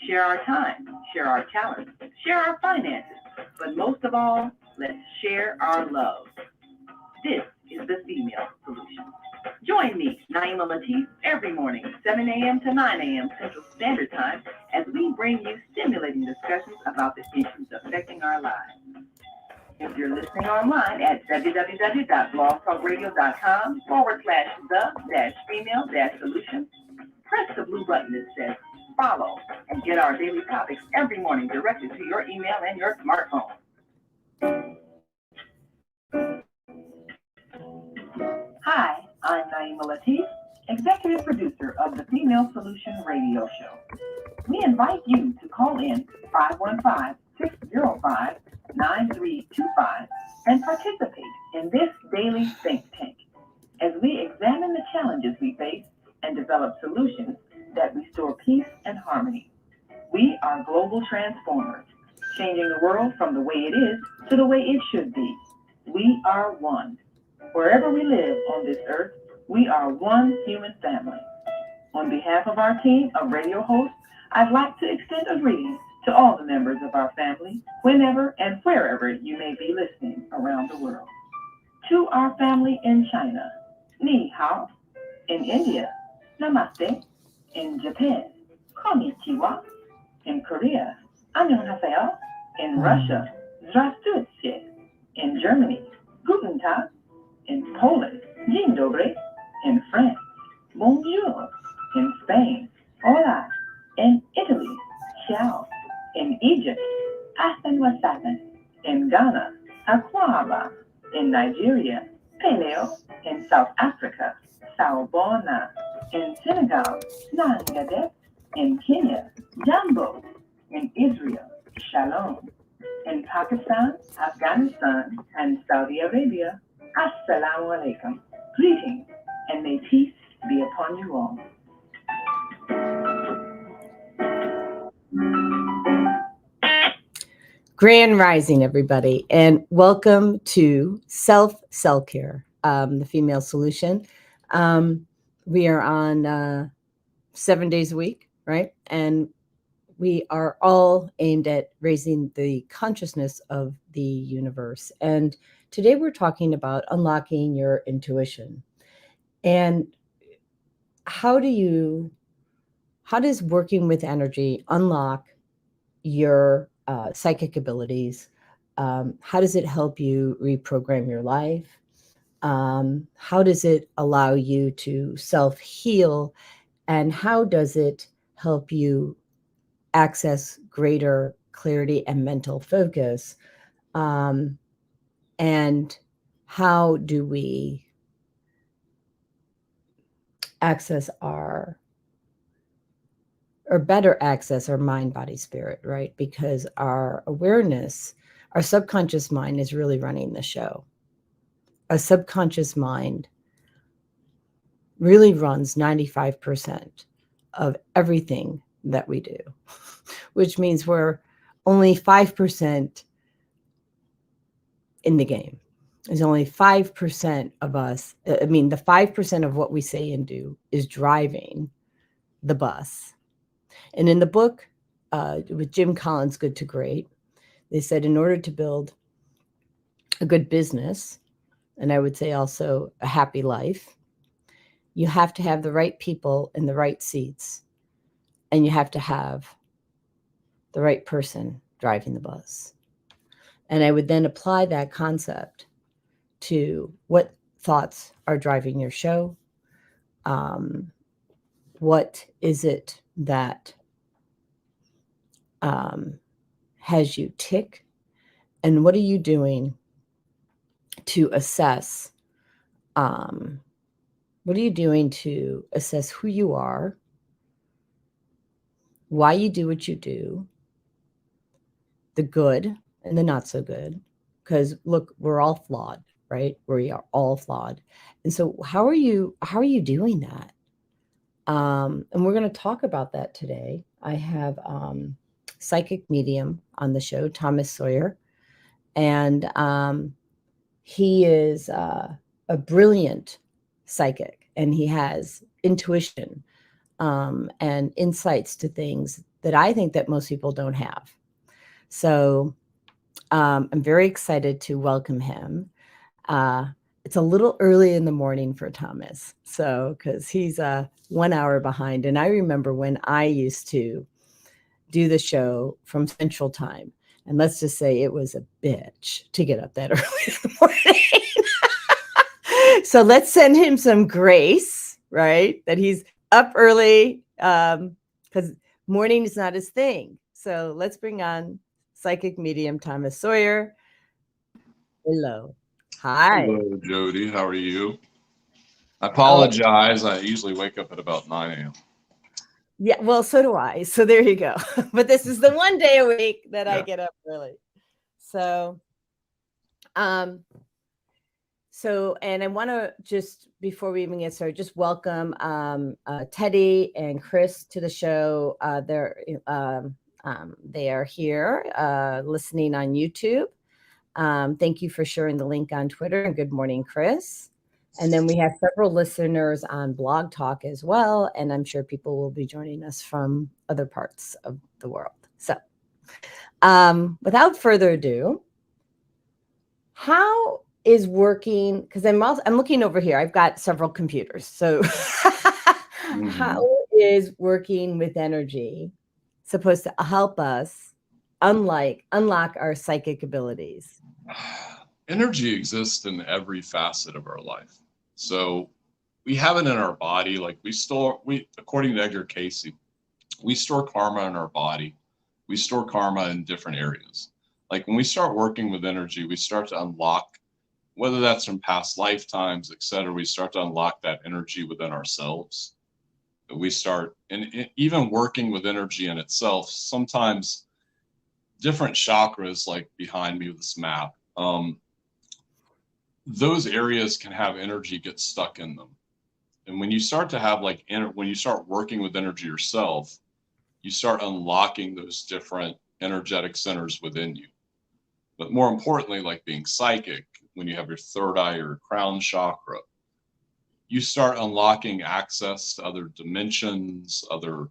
share our time, share our talents, share our finances, but most of all, let's share our love. This is the Female Solution. Join me, Naima Latif, every morning, 7 a.m. to 9 a.m. Central Standard Time, as we bring you stimulating discussions about the issues affecting our lives. If you're listening online at www.blogtalkradio.com/the-female-solution, press the blue button that says follow and get our daily topics every morning directly to your email and your smartphone. Hi, I'm Naima Latif, Executive Producer of the Female Solution Radio Show. We invite you to call in 515-605-9325 and participate in this daily think tank as we examine the challenges we face and develop solutions that restore peace and harmony. We are global transformers, changing the world from the way it is to the way it should be. We are one. Wherever we live on this earth, we are one human family. On behalf of our team of radio hosts, I'd like to extend a greeting to all the members of our family, whenever and wherever you may be listening around the world. To our family in China, Ni Hao. In India, Namaste. In Japan, Konnichiwa. In Korea, Annyeonghaseyo. In Russia, Здравствуйте. In Germany, Guten Tag. In Poland, Dzień dobry. In France, Bonjour. In Spain, Hola. In Italy, Ciao. In Egypt, Ahsan wa sahlan. In Ghana, Akwaba. In Nigeria, Paleo. In South Africa, Sawubona. In Senegal, Nangadet. In Kenya, Jambo. In Israel, Shalom. In Pakistan, Afghanistan, and Saudi Arabia, Assalamu alaikum. Greetings, and may peace be upon you all. Grand Rising, everybody, and welcome to Self-Care, the Female Solution. We are on 7 days a week, right? And we are all aimed at raising the consciousness of the universe. And today we're talking about unlocking your intuition. And how does working with energy unlock your psychic abilities? How does it help you reprogram your life? How does it allow you to self-heal? And how does it help you access greater clarity and mental focus? And how do we access better access our mind, body, spirit, right? Because our awareness, our subconscious mind is really running the show. A subconscious mind really runs 95% of everything that we do, which means we're only 5% in the game. There's only 5% of us. The 5% of what we say and do is driving the bus. And in the book, with Jim Collins, Good to Great, they said in order to build a good business, and I would say also a happy life, you have to have the right people in the right seats, and you have to have the right person driving the bus. And I would then apply that concept to what thoughts are driving your show. What is it that has you tick, and what are you doing to assess who you are, why you do what you do, the good and the not so good, because look, we're all flawed, right? We are all flawed. And so how are you doing that? And we're going to talk about that today. I have psychic medium on the show, Thomas Sawyer, and he is a brilliant psychic, and he has intuition and insights to things that I think that most people don't have. So I'm very excited to welcome him. It's a little early in the morning for Thomas, so because he's 1 hour behind. And I remember when I used to do the show from Central Time, and let's just say it was a bitch to get up that early in the morning. So let's send him some grace, right? That he's up early, because morning is not his thing. So let's bring on psychic medium Thomas Sawyer. Hello. Hi. Hello, Jody. How are you? I apologize. I usually wake up at about 9 a.m. Yeah, well, so do I. So there you go. But this is the one day a week that I get up early. So, and I want to just, before we even get started, just welcome Teddy and Chris to the show. They are here listening on YouTube. Thank you for sharing the link on Twitter, and good morning, Chris. And then we have several listeners on Blog Talk as well, and I'm sure people will be joining us from other parts of the world. So, without further ado, how is working? Because I'm looking over here. I've got several computers. So, how is working with energy supposed to help us unlock our psychic abilities? Energy exists in every facet of our life. So we have it in our body. Like according to Edgar Casey, we store karma in our body. We store karma in different areas. Like when we start working with energy, we start to unlock, whether that's from past lifetimes, etc. We start to unlock that energy within ourselves. We start, and even working with energy in itself, sometimes different chakras, like behind me with this map, those areas can have energy get stuck in them. And when you start to have when you start working with energy yourself, you start unlocking those different energetic centers within you. But more importantly, like being psychic, when you have your third eye or crown chakra, you start unlocking access to other dimensions, other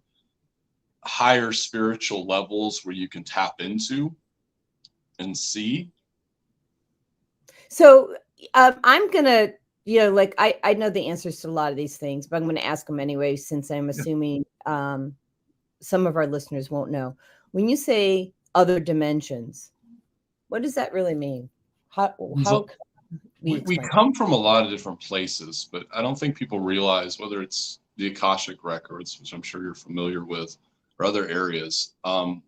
higher spiritual levels where you can tap into and see. So I'm going to, I know the answers to a lot of these things, but I'm going to ask them anyway, since I'm assuming some of our listeners won't know. When you say other dimensions, what does that really mean? How we come from a lot of different places, but I don't think people realize, whether it's the Akashic records, which I'm sure you're familiar with, or other areas,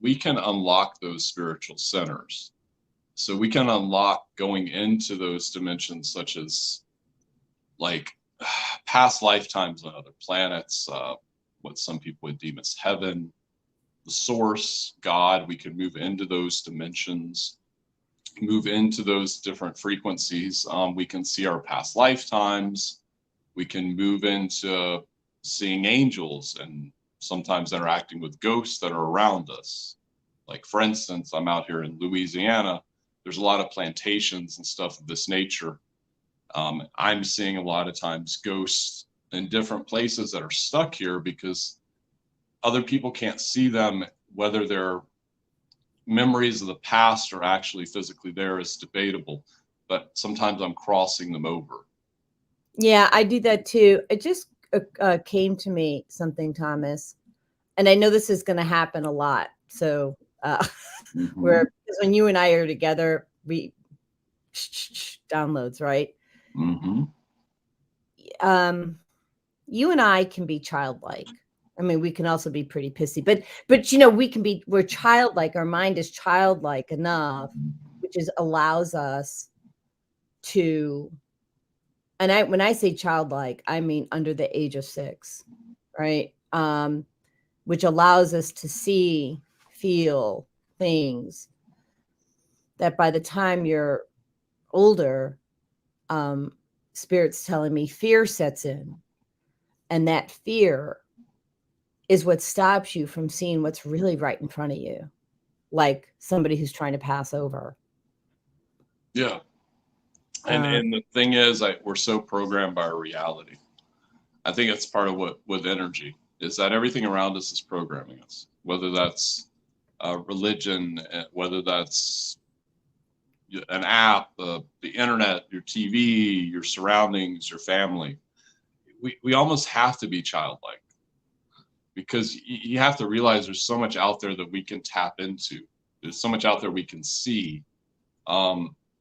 we can unlock those spiritual centers. So we can unlock going into those dimensions, such as like past lifetimes on other planets, what some people would deem as heaven, the source, God. We can move into those dimensions, move into those different frequencies. We can see our past lifetimes. We can move into seeing angels and sometimes interacting with ghosts that are around us. Like, for instance, I'm out here in Louisiana. There's a lot of plantations and stuff of this nature. I'm seeing a lot of times ghosts in different places that are stuck here because other people can't see them. Whether they're memories of the past are actually physically there is debatable, but sometimes I'm crossing them over. Yeah, I do that too. It just came to me something, Thomas, and I know this is going to happen a lot. So because when you and I are together, we downloads, right? You and I can be childlike. I mean, we can also be pretty pissy, but we're childlike. Our mind is childlike enough, which allows us to, and when I say childlike, I mean under the age of 6, right? Which allows us to see, feel things that by the time you're older, Spirit's telling me fear sets in, and that fear is what stops you from seeing what's really right in front of you, like somebody who's trying to pass over. Yeah. And the thing is, we're so programmed by our reality. I think it's part of what with energy. is that everything around us is programming us, whether that's religion, whether that's an app, the internet, your TV, your surroundings, your family. We almost have to be childlike, because you have to realize there's so much out there that we can tap into. There's so much out there we can see.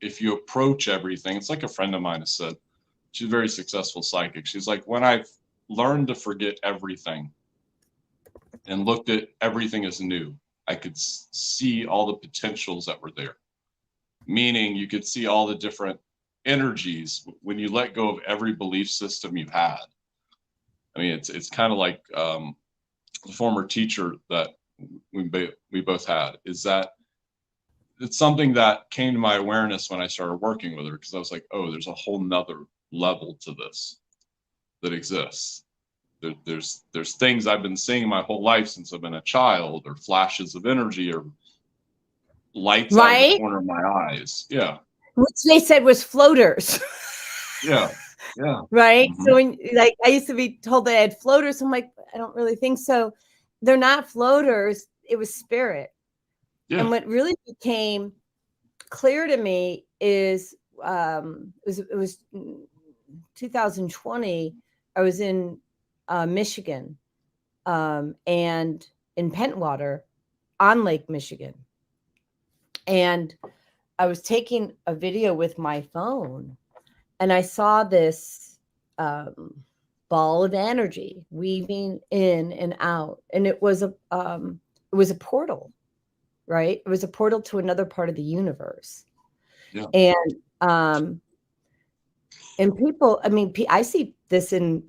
If you approach everything, it's like a friend of mine has said, she's a very successful psychic. She's like, when I've learned to forget everything and looked at everything as new, I could see all the potentials that were there. Meaning you could see all the different energies when you let go of every belief system you've had. I mean, it's kind of like the former teacher that we both had, is that it's something that came to my awareness when I started working with her, because I was like, oh, there's a whole nother level to this that exists. There's things I've been seeing my whole life since I've been a child, or flashes of energy, or lights out of the corner of my eyes. Yeah. Which they said was floaters. Yeah. Yeah. Right. Mm-hmm. So when, like, I used to be told they had floaters. I'm like, I don't really think so. They're not floaters. It was spirit. Yeah. And what really became clear to me is it was 2020. I was in Michigan and in Pentwater on Lake Michigan. And I was taking a video with my phone, and I saw this ball of energy weaving in and out, and it was a portal, right? It was a portal to another part of the universe. Yeah. And people, I mean, I see this and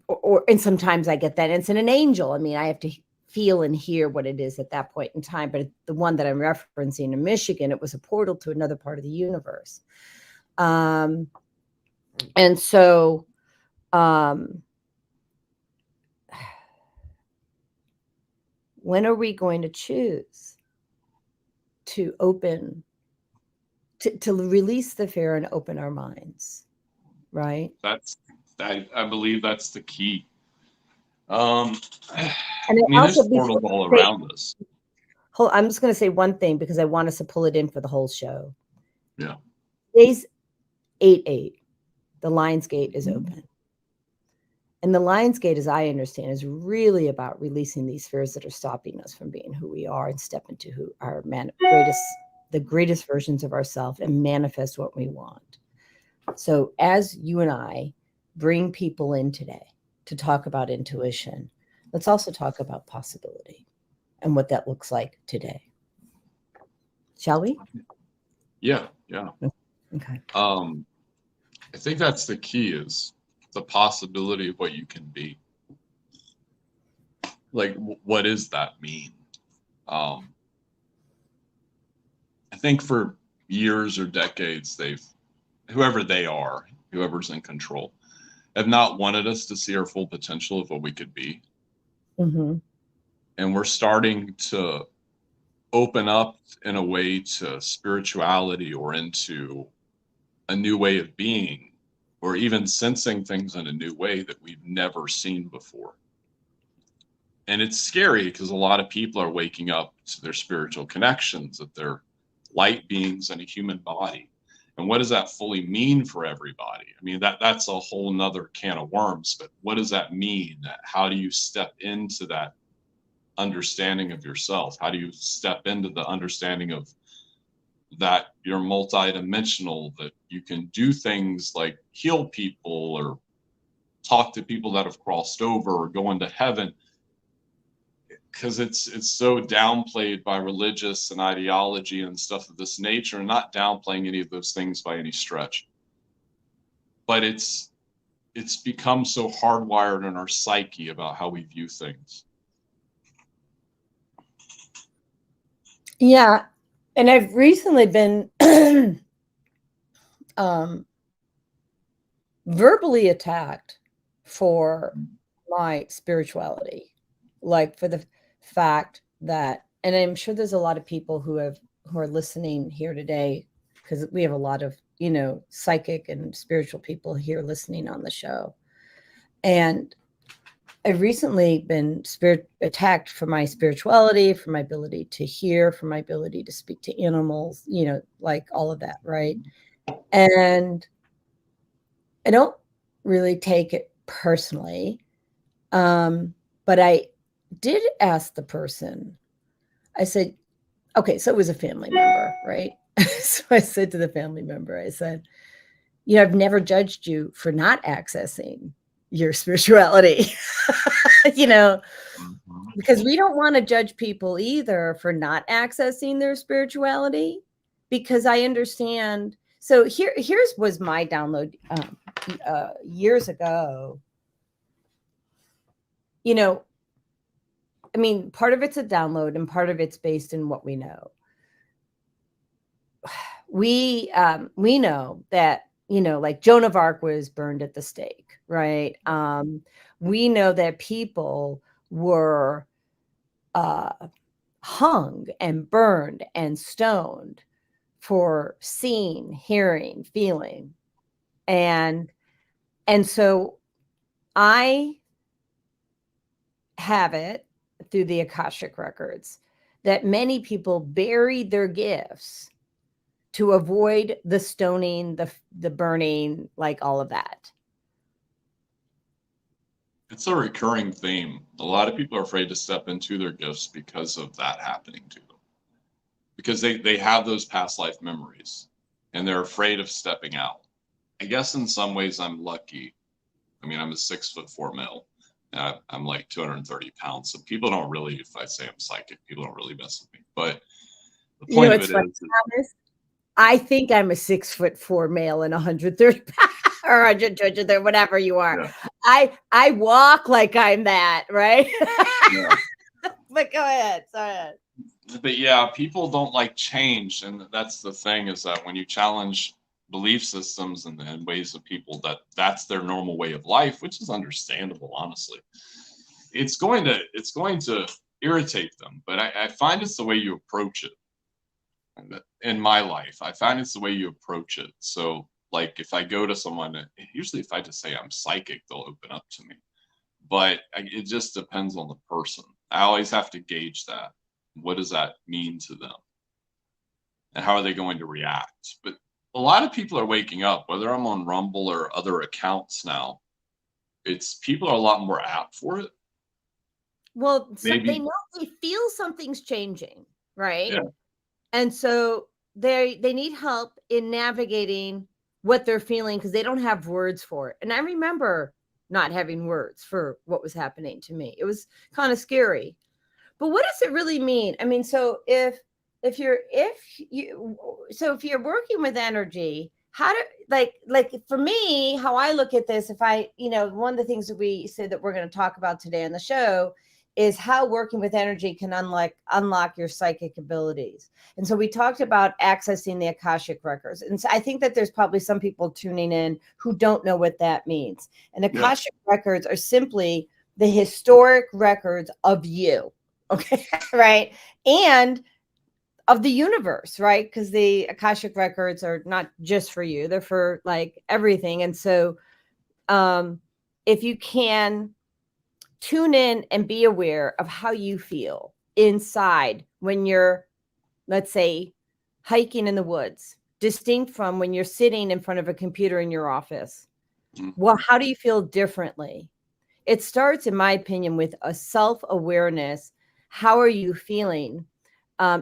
sometimes I get that it's in an angel. I mean, I have to feel and hear what it is at that point in time. But the one that I'm referencing in Michigan, it was a portal to another part of the universe. And so when are we going to choose to open, to release the fear and open our minds? Right? I believe that's the key. And there's portals all around us. I'm just going to say one thing, because I want us to pull it in for the whole show. Yeah. Today's 8/8. The Lion's Gate is open. And the Lion's Gate, as I understand, is really about releasing these fears that are stopping us from being who we are and step into who our the greatest versions of ourselves and manifest what we want. So as you and I bring people in today to talk about intuition, let's also talk about possibility and what that looks like today. Shall we? Yeah. Okay. I think that's the key, is the possibility of what you can be. Like, what does that mean? I think for years or decades, whoever's in control, have not wanted us to see our full potential of what we could be. Mm-hmm. And we're starting to open up in a way to spirituality, or into a new way of being, or even sensing things in a new way that we've never seen before. And it's scary, because a lot of people are waking up to their spiritual connections, that they're light beings in a human body. And what does that fully mean for everybody? I mean, that's a whole nother can of worms, but what does that mean? How do you step into that understanding of yourself? How do you step into the understanding of that you're multidimensional, that you can do things like heal people, or talk to people that have crossed over, or go into heaven? Because it's so downplayed by religious and ideology and stuff of this nature, and not downplaying any of those things by any stretch. But it's become so hardwired in our psyche about how we view things. Yeah. And I've recently been verbally attacked for my spirituality, like for the fact that, and I'm sure there's a lot of people who are listening here today, because we have a lot of, psychic and spiritual people here listening on the show. And I've recently been attacked for my spirituality, for my ability to hear, for my ability to speak to animals, like all of that, right? And I don't really take it personally. But I did ask the person, I said, okay, so it was a family member, right? So I said to the family member, I said, I've never judged you for not accessing your spirituality, because we don't want to judge people either for not accessing their spirituality, because I understand. So here's was my download years ago. I mean, part of it's a download and part of it's based in what we know. We know that, like Joan of Arc was burned at the stake, right? We know that people were hung and burned and stoned for seeing, hearing, feeling. And so I have it through the Akashic records that many people buried their gifts to avoid the stoning, the burning, like all of that. It's a recurring theme. A lot of people are afraid to step into their gifts because of that happening to them. Because they have those past life memories and they're afraid of stepping out. I guess in some ways I'm lucky. I mean, I'm a 6'4" male. I'm like 230 pounds. So people don't really, if I say I'm psychic, people don't really mess with me. But the point of it is, Thomas, I think I'm a 6'4" male and 130 pounds or 120, whatever you are. Yeah. I walk like I'm that, right? Yeah. But go ahead. Sorry. But yeah, people don't like change. And that's the thing, is that when you challenge belief systems and ways of people that's their normal way of life, which is understandable, honestly, it's going to irritate them. But I find it's the way you approach it. In my life, I find it's the way you approach it. So like if I go to someone, usually if I just say I'm psychic, they'll open up to me. But it just depends on the person. I always have to gauge that. What does that mean to them? And how are they going to react? But a lot of people are waking up, whether I'm on Rumble or other accounts now, people are a lot more apt for it. Well, they know, they feel something's changing, right? Yeah. And so they need help in navigating what they're feeling because they don't have words for it. And I remember not having words for what was happening to me. It was kind of scary. But what does it really mean? I mean, so if you're working with energy, how do like for me, how I look at this, if I, one of the things that we said that we're going to talk about today on the show is how working with energy can unlock your psychic abilities. And so we talked about accessing the Akashic records. And so I think that there's probably some people tuning in who don't know what that means. And Akashic records are simply the historic records of you. Okay. Right. And of the universe, right? Because the Akashic records are not just for you, they're for like everything. And so if you can tune in and be aware of how you feel inside when you're, let's say, hiking in the woods, distinct from when you're sitting in front of a computer in your office. Well, how do you feel differently? It starts, in my opinion, with a self-awareness. How are you feeling?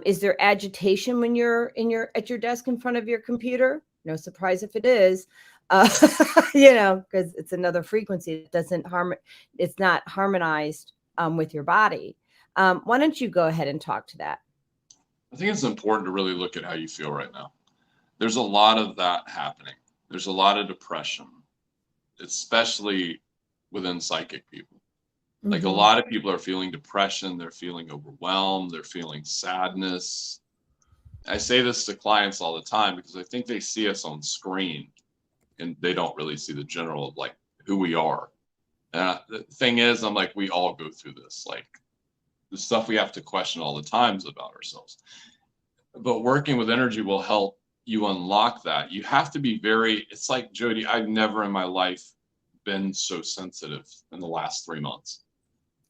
Is there agitation when you're at your desk in front of your computer? No surprise if it is, because it's another frequency that it's not harmonized with your body. Why don't you go ahead and talk to that? I think it's important to really look at how you feel right now. There's a lot of that happening. There's a lot of depression, especially within psychic people. Like a lot of people are feeling depression, they're feeling overwhelmed, they're feeling sadness. I say this to clients all the time because I think they see us on screen and they don't really see the general of like who we are. And the thing is, I'm like, we all go through this, like the stuff we have to question all the times about ourselves. But working with energy will help you unlock that. You have to be it's like, Jody, I've never in my life been so sensitive in the last 3 months.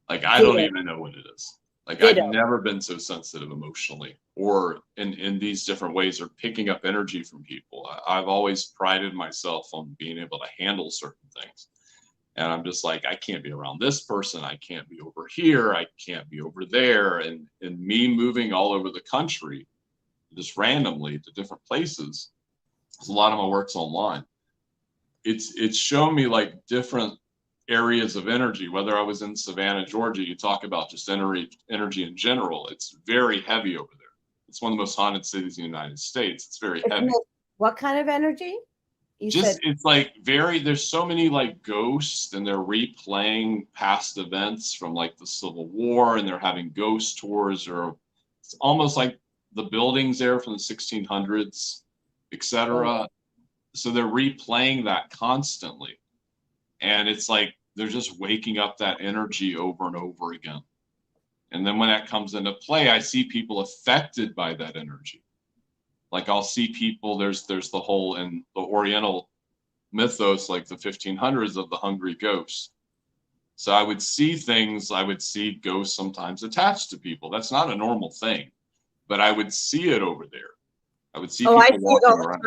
Like, I don't even know what it is. Like, I've never been so sensitive emotionally or in these different ways, or picking up energy from people. I've always prided myself on being able to handle certain things. And I'm just like, I can't be around this person. I can't be over here. I can't be over there. And me moving all over the country, just randomly to different places, because a lot of my work's online. It's shown me like different areas of energy. Whether I was in Savannah, Georgia, you talk about just energy in general. It's very heavy over there. It's one of the most haunted cities in the United States. It's very heavy. What kind of energy? It's like there's so many like ghosts, and they're replaying past events from like the Civil War, and they're having ghost tours, or it's almost like the buildings there from the 1600s, etc. So they're replaying that constantly. And it's like they're just waking up that energy over and over again. And then when that comes into play, I see people affected by that energy. Like, I'll see people, there's the whole, in the Oriental mythos, like the 1500s, of the hungry ghost. So I would see ghosts sometimes attached to people. That's not a normal thing, but I would see it over there. I would see people walking around.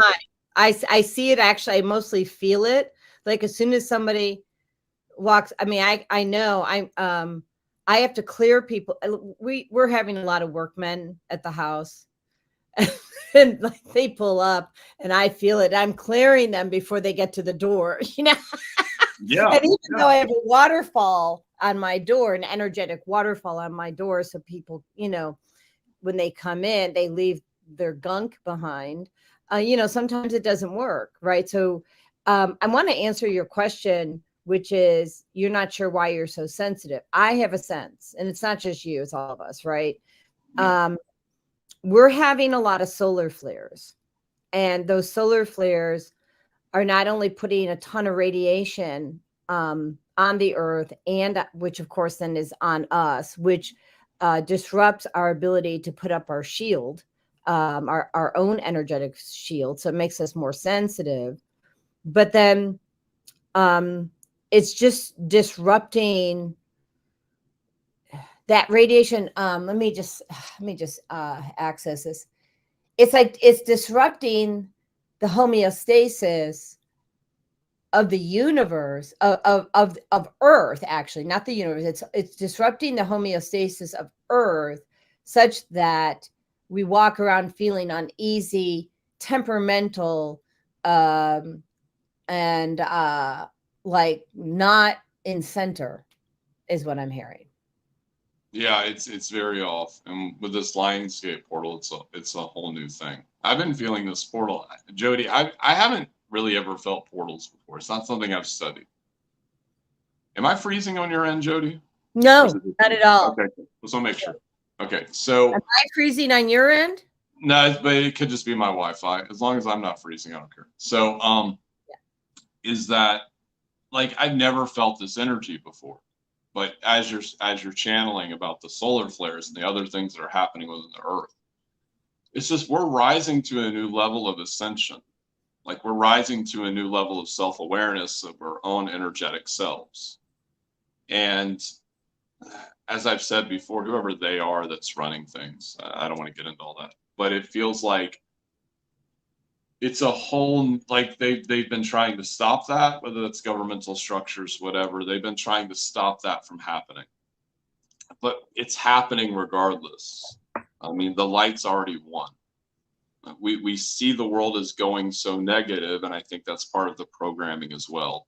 I see it, actually. I mostly feel it. Like, as soon as somebody walks, I mean, I know I have to clear people. We're having a lot of workmen at the house, and like, they pull up and I feel it. I'm clearing them before they get to the door, you know? Yeah. And even though I have a waterfall on my door, an energetic waterfall on my door, so people, you know, when they come in, they leave their gunk behind. You know, sometimes it doesn't work, right? So I want to answer your question, which is, you're not sure why you're so sensitive. I have a sense, and it's not just you, it's all of us, right? We're having a lot of solar flares, and those solar flares are not only putting a ton of radiation on the earth, and which of course then is on us, which disrupts our ability to put up our shield, our own energetic shield. So it makes us more sensitive. But then it's just disrupting that radiation. Let me just access this. It's like it's disrupting the homeostasis of the universe, of Earth, actually, not the universe. It's disrupting the homeostasis of Earth, such that we walk around feeling uneasy, temperamental, and like not in center, is what I'm hearing. Yeah, it's very off. And with this Lionsgate portal, it's a whole new thing. I've been feeling this portal, Jody. I haven't really ever felt portals before. It's not something I've studied. Am I freezing on your end, Jody? No, not at all. Okay, let's make sure. Okay, so am I freezing on your end? No, but it could just be my Wi-Fi. As long as I'm not freezing, I don't care. So, is that, like, I've never felt this energy before. But as you're channeling about the solar flares and the other things that are happening within the Earth, it's just we're rising to a new level of ascension. Like, we're rising to a new level of self-awareness of our own energetic selves. And as I've said before, whoever they are that's running things, I don't want to get into all that, but it feels like it's a whole, like they've been trying to stop that, whether it's governmental structures, whatever. They've been trying to stop that from happening, but it's happening regardless. I mean, the light's already won. We see the world as going so negative, and I think that's part of the programming as well.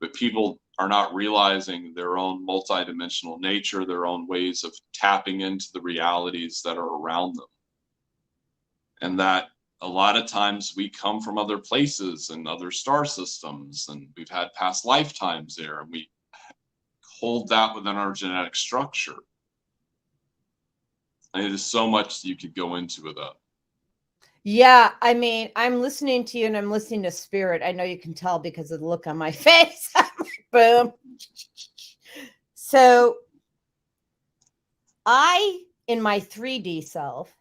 But people are not realizing their own multidimensional nature, their own ways of tapping into the realities that are around them, and that a lot of times we come from other places and other star systems, and we've had past lifetimes there, and we hold that within our genetic structure. And there's so much you could go into with that. Yeah, I mean, I'm listening to you and I'm listening to spirit. I know you can tell because of the look on my face. Boom. So in my 3D self,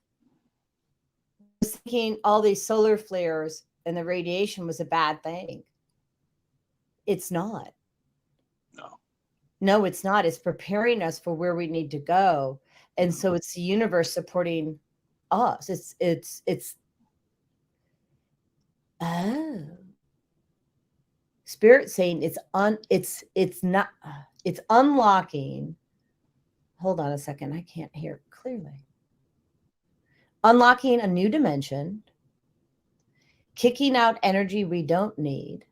was thinking all these solar flares and the radiation was a bad thing. It's not. No. No, it's not. It's preparing us for where we need to go. And so it's the universe supporting us. It's oh, spirit saying it's not, it's unlocking. Hold on a second. I can't hear clearly. Unlocking a new dimension, kicking out energy we don't need,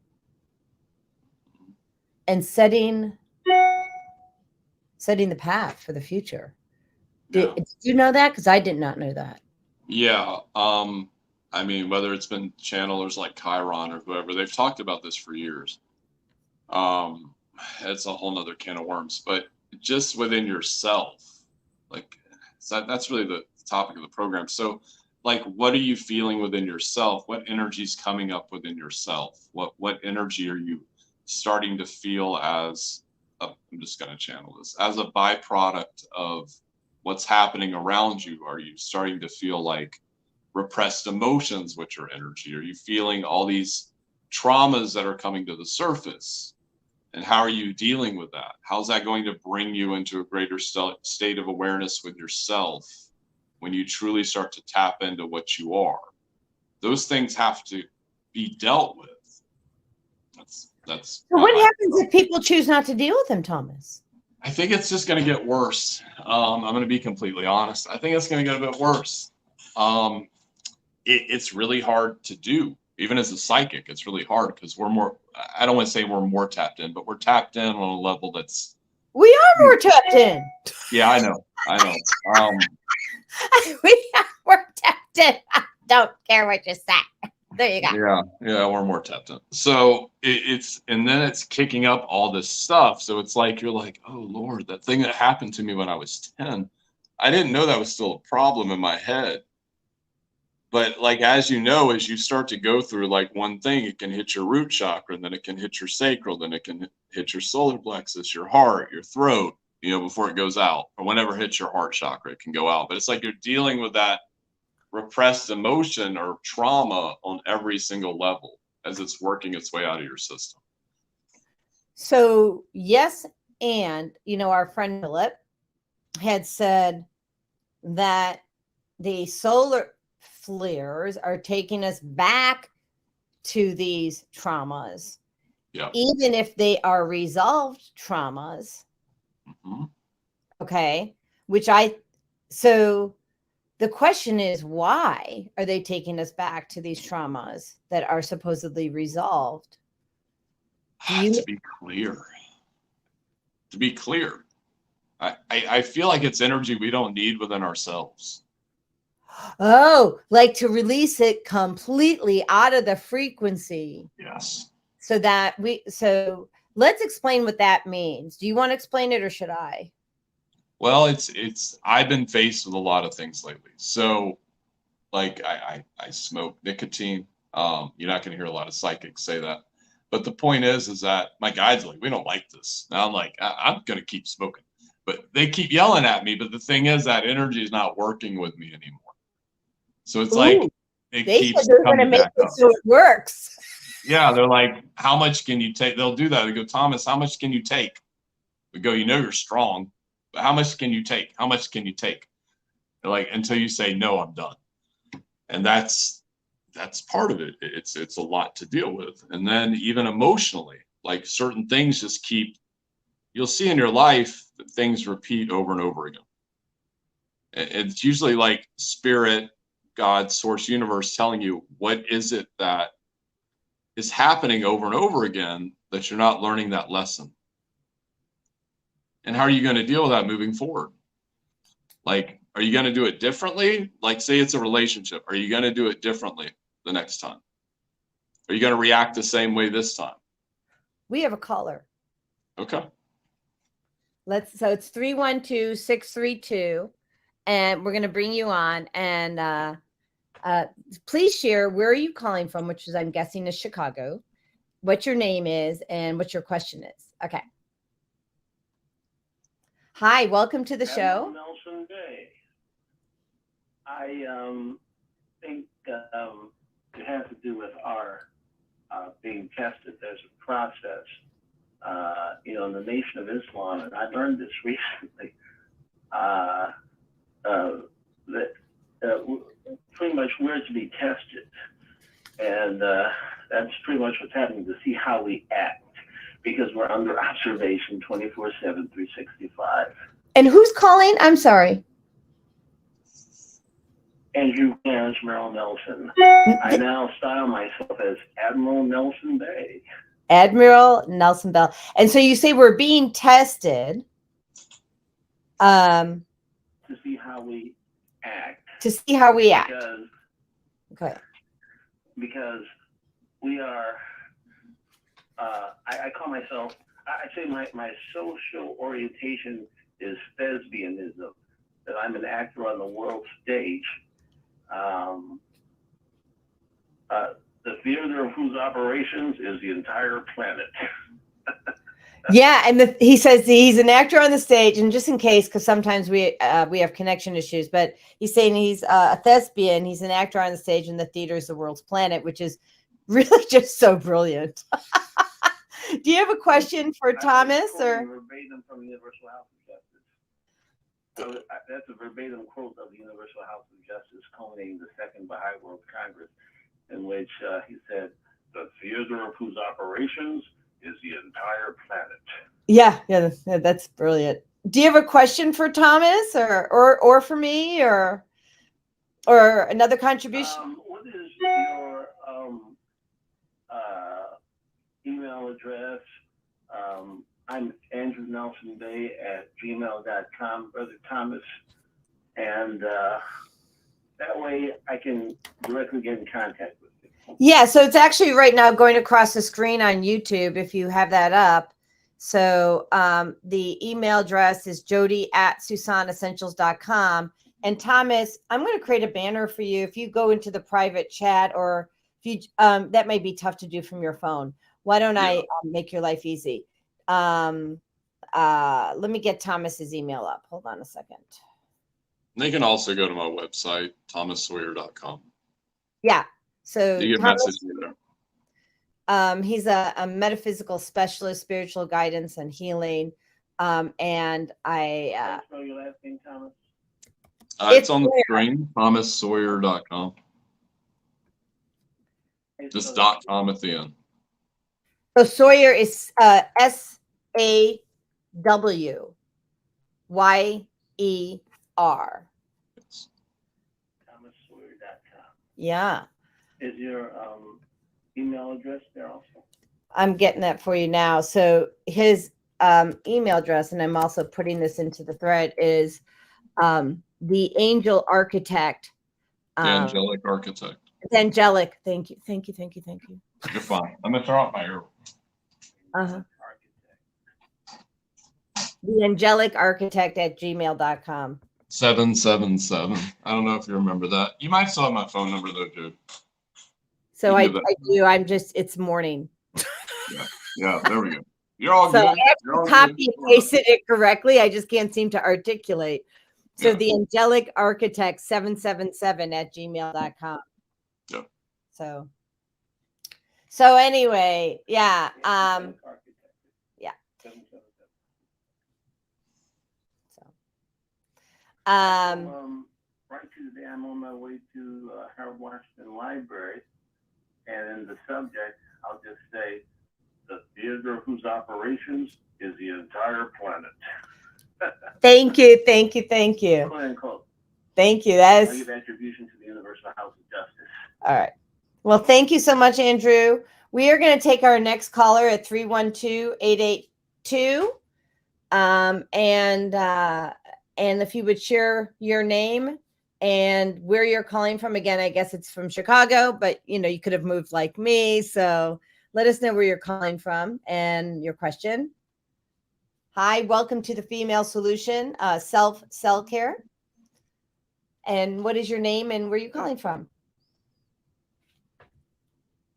and setting the path for the future. Did you know that? Because I did not know that. Yeah. I mean, whether it's been channelers like Chiron or whoever, they've talked about this for years. It's a whole nother can of worms, but just within yourself, like that's really the topic of the program. So, like, what are you feeling within yourself? What energy is coming up within yourself? What energy are you starting to feel as I'm just going to channel this as a byproduct of what's happening around you? Are you starting to feel like repressed emotions, which are energy? Are you feeling all these traumas that are coming to the surface? And how are you dealing with that? How's that going to bring you into a greater state of awareness with yourself when you truly start to tap into what you are? Those things have to be dealt with. That's So what happens if people choose not to deal with them, Thomas? I think it's just going to get worse. I'm going to be completely honest. I think it's going to get a bit worse. It's really hard to do. Even as a psychic, it's really hard because we're more, I don't want to say we're more tapped in, but we're tapped in on a level that's. We are more tapped in. Yeah, I know. We're tapped in. I don't care what you say. There you go. Yeah, we're more tapped in. So and then it's kicking up all this stuff. So it's like, you're like, oh Lord, that thing that happened to me when I was 10, I didn't know that was still a problem in my head. But like, as you know, as you start to go through like one thing, it can hit your root chakra, and then it can hit your sacral, then it can hit your solar plexus, your heart, your throat, before it goes out, or whenever it hits your heart chakra, it can go out. But it's like you're dealing with that repressed emotion or trauma on every single level as it's working its way out of your system. So yes, and our friend Philip had said that the solar flares are taking us back to these traumas, even if they are resolved traumas. Mm-hmm. Okay, so the question is, why are they taking us back to these traumas that are supposedly resolved? To be clear, I feel like it's energy we don't need within ourselves. Oh, like to release it completely out of the frequency. Yes. So let's explain what that means. Do you want to explain it or should I? Well, I've been faced with a lot of things lately. So like I smoke nicotine. You're not going to hear a lot of psychics say that. But the point is that my guides are like, we don't like this. Now I'm like, I'm going to keep smoking. But they keep yelling at me. But the thing is that energy is not working with me anymore. So it's like it keeps coming back up. So it works. Yeah, they're like, how much can you take? They'll do that. They go, Thomas, how much can you take? We go, you're strong, but how much can you take? How much can you take? They're like, until you say, no, I'm done. And that's part of it. It's a lot to deal with. And then even emotionally, like certain things just you'll see in your life that things repeat over and over again. It's usually like spirit, God, source, universe telling you, what is it that is happening over and over again that you're not learning that lesson? And how are you going to deal with that moving forward? Like, are you going to do it differently? Like, say it's a relationship. Are you going to do it differently the next time? Are you going to react the same way this time? We have a caller. Okay. So it's 312-632, and we're going to bring you on. And please share, where are you calling from, which is, I'm guessing, is Chicago, what your name is, and what your question is. Okay. Hi, welcome to the show. Nelson Bay. I think it has to do with our being tested. There's a process in the Nation of Islam, and I learned this recently, that pretty much we're to be tested. And that's pretty much what's happening, to see how we act, because we're under observation 24/7, 365. And who's calling? I'm sorry. Andrew Gans, Merrill Nelson. I now style myself as Admiral Nelson Bay. Admiral Nelson Bell. And so you say we're being tested. To see how we act. To see how we act. Because we are, I call myself, I say my social orientation is thespianism, that I'm an actor on the world stage. The theater of whose operations is the entire planet. Yeah, and he says he's an actor on the stage, and just in case, because sometimes we have connection issues, but he's saying he's a thespian. He's an actor on the stage, and the theater is the world's planet, which is really just so brilliant. Do you have a question for Thomas, or? Verbatim from the Universal House of Justice. That's a verbatim quote of the Universal House of Justice, culminating the Second Baha'i World Congress, in which he said, "The theater of whose operations is the entire planet." Yeah, that's brilliant. Do you have a question for Thomas, or for me, or another contribution? What is your email address? I'm Andrew Nelson Bay at gmail.com, Brother Thomas, and that way I can directly get in contact with you. Yeah, so it's actually right now going across the screen on YouTube if you have that up. So the email address is jody@susanessentials.com. And Thomas, I'm going to create a banner for you. If you go into the private chat, or if you that may be tough to do from your phone. Why don't I make your life easy? Let me get Thomas's email up. Hold on a second. They can also go to my website, thomassawyer.com. Yeah. So you get Thomas, message me there. He's a metaphysical specialist, spiritual guidance and healing. And I spell your last name, Thomas? It's on the screen, thomassawyer.com. Just .com at the end. So Sawyer is SAWYER. Yes. thomassawyer.com. Yeah. Is your email address there also? I'm getting that for you now. So his email address, and I'm also putting this into the thread, is the angel architect. The angelic architect. The angelic. Thank you. You're fine. I'm gonna throw out my arrow. The angelic architect at gmail.com. 777. I don't know if you remember that. You might still have my phone number though, dude. So I do. It's morning. Yeah, there we go. You're all so good. I have to copy and pasted it correctly. I just can't seem to articulate. So the angelic architect 777 at gmail.com. Yeah. So anyway, yeah. Yeah. So right today I'm on my way to Harold Washington Library, and in the subject I'll just say, the theater whose operations is the entire planet. Thank you. Thank you. Thank you. That is I give attribution to the Universal House of Justice. All right. Well, thank you so much, Andrew. We are going to take our next caller at 312-882. And if you would share your name and where you're calling from. Again, I guess it's from Chicago, but you could have moved like me. So let us know where you're calling from and your question. Hi, welcome to the Female Solution, Self-Cell Care. And what is your name and where are you calling from?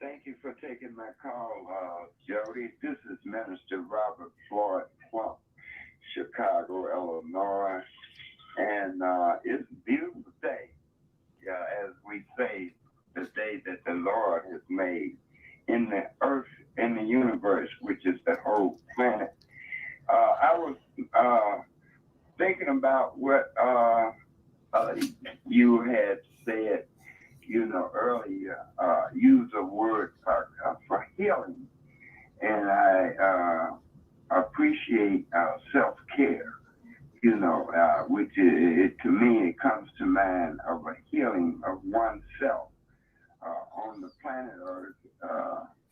Thank you for taking my call, Jody. This is Minister Robert Floyd Plump, Chicago, Illinois. And it's a beautiful day, as we say, the day that the Lord has made. in the earth, in the universe, which is the whole planet. I was thinking about what you had said, earlier, use a word for healing. And I appreciate self-care, which to me, it comes to mind of a healing of oneself on the planet Earth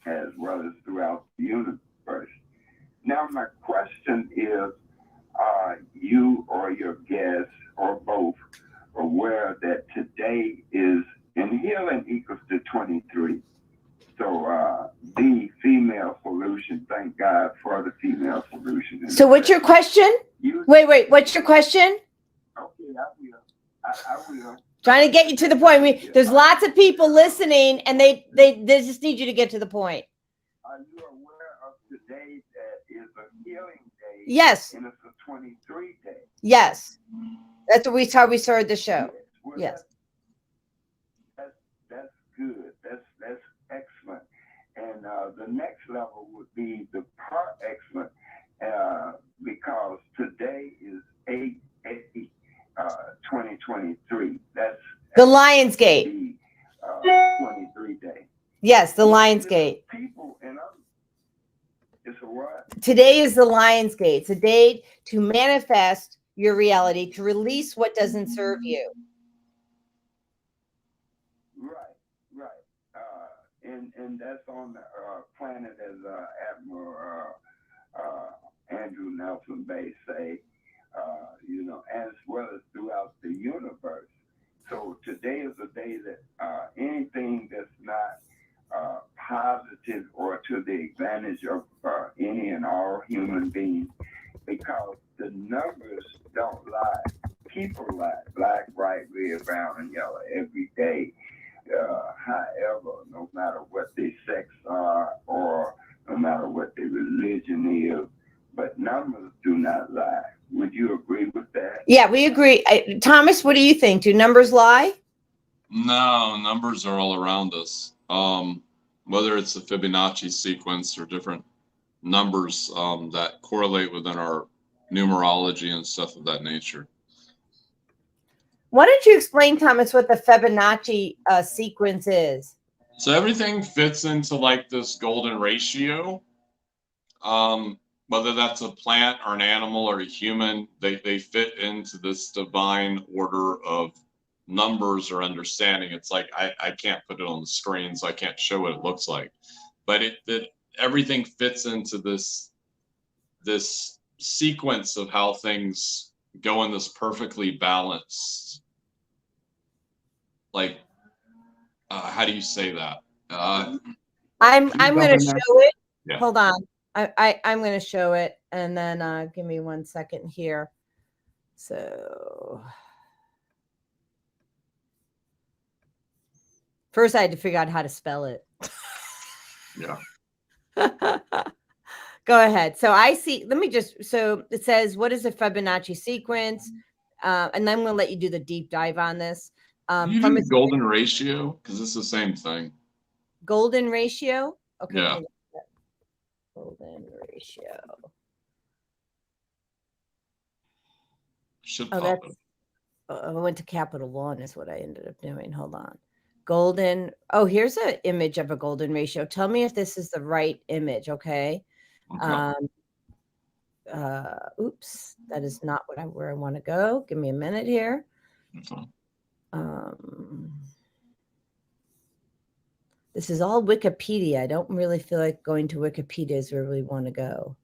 as well as throughout the universe. Now, my question is, are you or your guests or both aware that today is, and healing equals to 23. So the female solution, thank God for the female solution. So what's your question? Wait, what's your question? Okay, I will. Trying to get you to the point. There's lots of people listening, and they just need you to get to the point. Are you aware of today that is a healing day? Yes. And it's a 23 day. Yes. That's how we started the show. Yes. That's good. That's excellent. And the next level would be the part excellent because today is 8/8/2023. That's the Lionsgate. 23 day. Yes, the Lionsgate. People and it's a what? Today is the Lionsgate. It's a day to manifest your reality, to release what doesn't serve you. Right. And that's on the planet, as Admiral Andrew Nelson Bay say, as well as throughout the universe. So today is a day that anything that's not positive or to the advantage of any and all human beings, because the numbers don't lie. People lie. Black, white, red, brown, and yellow every day. However, no matter what their sex are or no matter what their religion is, but numbers do not lie. Would you agree with that? Yeah, we agree. Thomas, what do you think? Do numbers lie? No, numbers are all around us. Whether it's the Fibonacci sequence or different numbers that correlate within our numerology and stuff of that nature. Why don't you explain, Thomas, what the Fibonacci sequence is? So everything fits into like this golden ratio. Whether that's a plant or an animal or a human, they fit into this divine order of numbers or understanding. It's like I can't put it on the screen, so I can't show what it looks like. But everything fits into this sequence of how things go in this perfectly balanced, like how do you say that? I'm going to show it. Yeah. Hold on. I'm going to show it, and then give me 1 second here. So first I had to figure out how to spell it. Yeah. Go ahead. So I see, so it says, what is a Fibonacci sequence? And then I'm going to let you do the deep dive on this. You do the golden ratio, because it's the same thing. Golden ratio? Okay. Yeah. Golden ratio. Should Oh, pop that's, up. I went to Capital One is what I ended up doing. Hold on. Golden. Oh, here's an image of a golden ratio. Tell me if this is the right image. Okay. Okay. Oops, that is not where I want to go. Give me a minute here. Okay. This is all Wikipedia. I don't really feel like going to Wikipedia is where we want to go.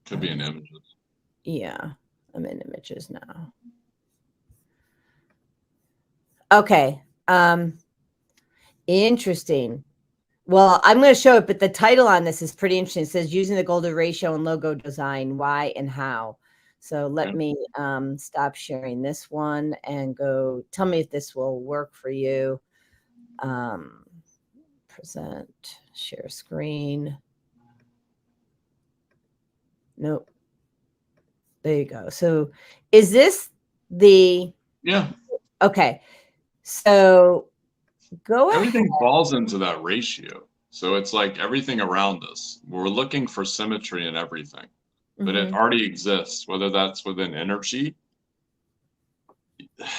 Could be in images. Yeah, I'm in images now. Okay. Interesting. Well, I'm going to show it, but the title on this is pretty interesting. It says using the golden ratio and logo design, why and how. So let me stop sharing this one and go. Tell me if this will work for you. Present, share screen. Nope. There you go. So is this the? Yeah. Okay. So Go ahead. Everything falls into that ratio. So it's like everything around us. We're looking for symmetry in everything, but it already exists, whether that's within energy.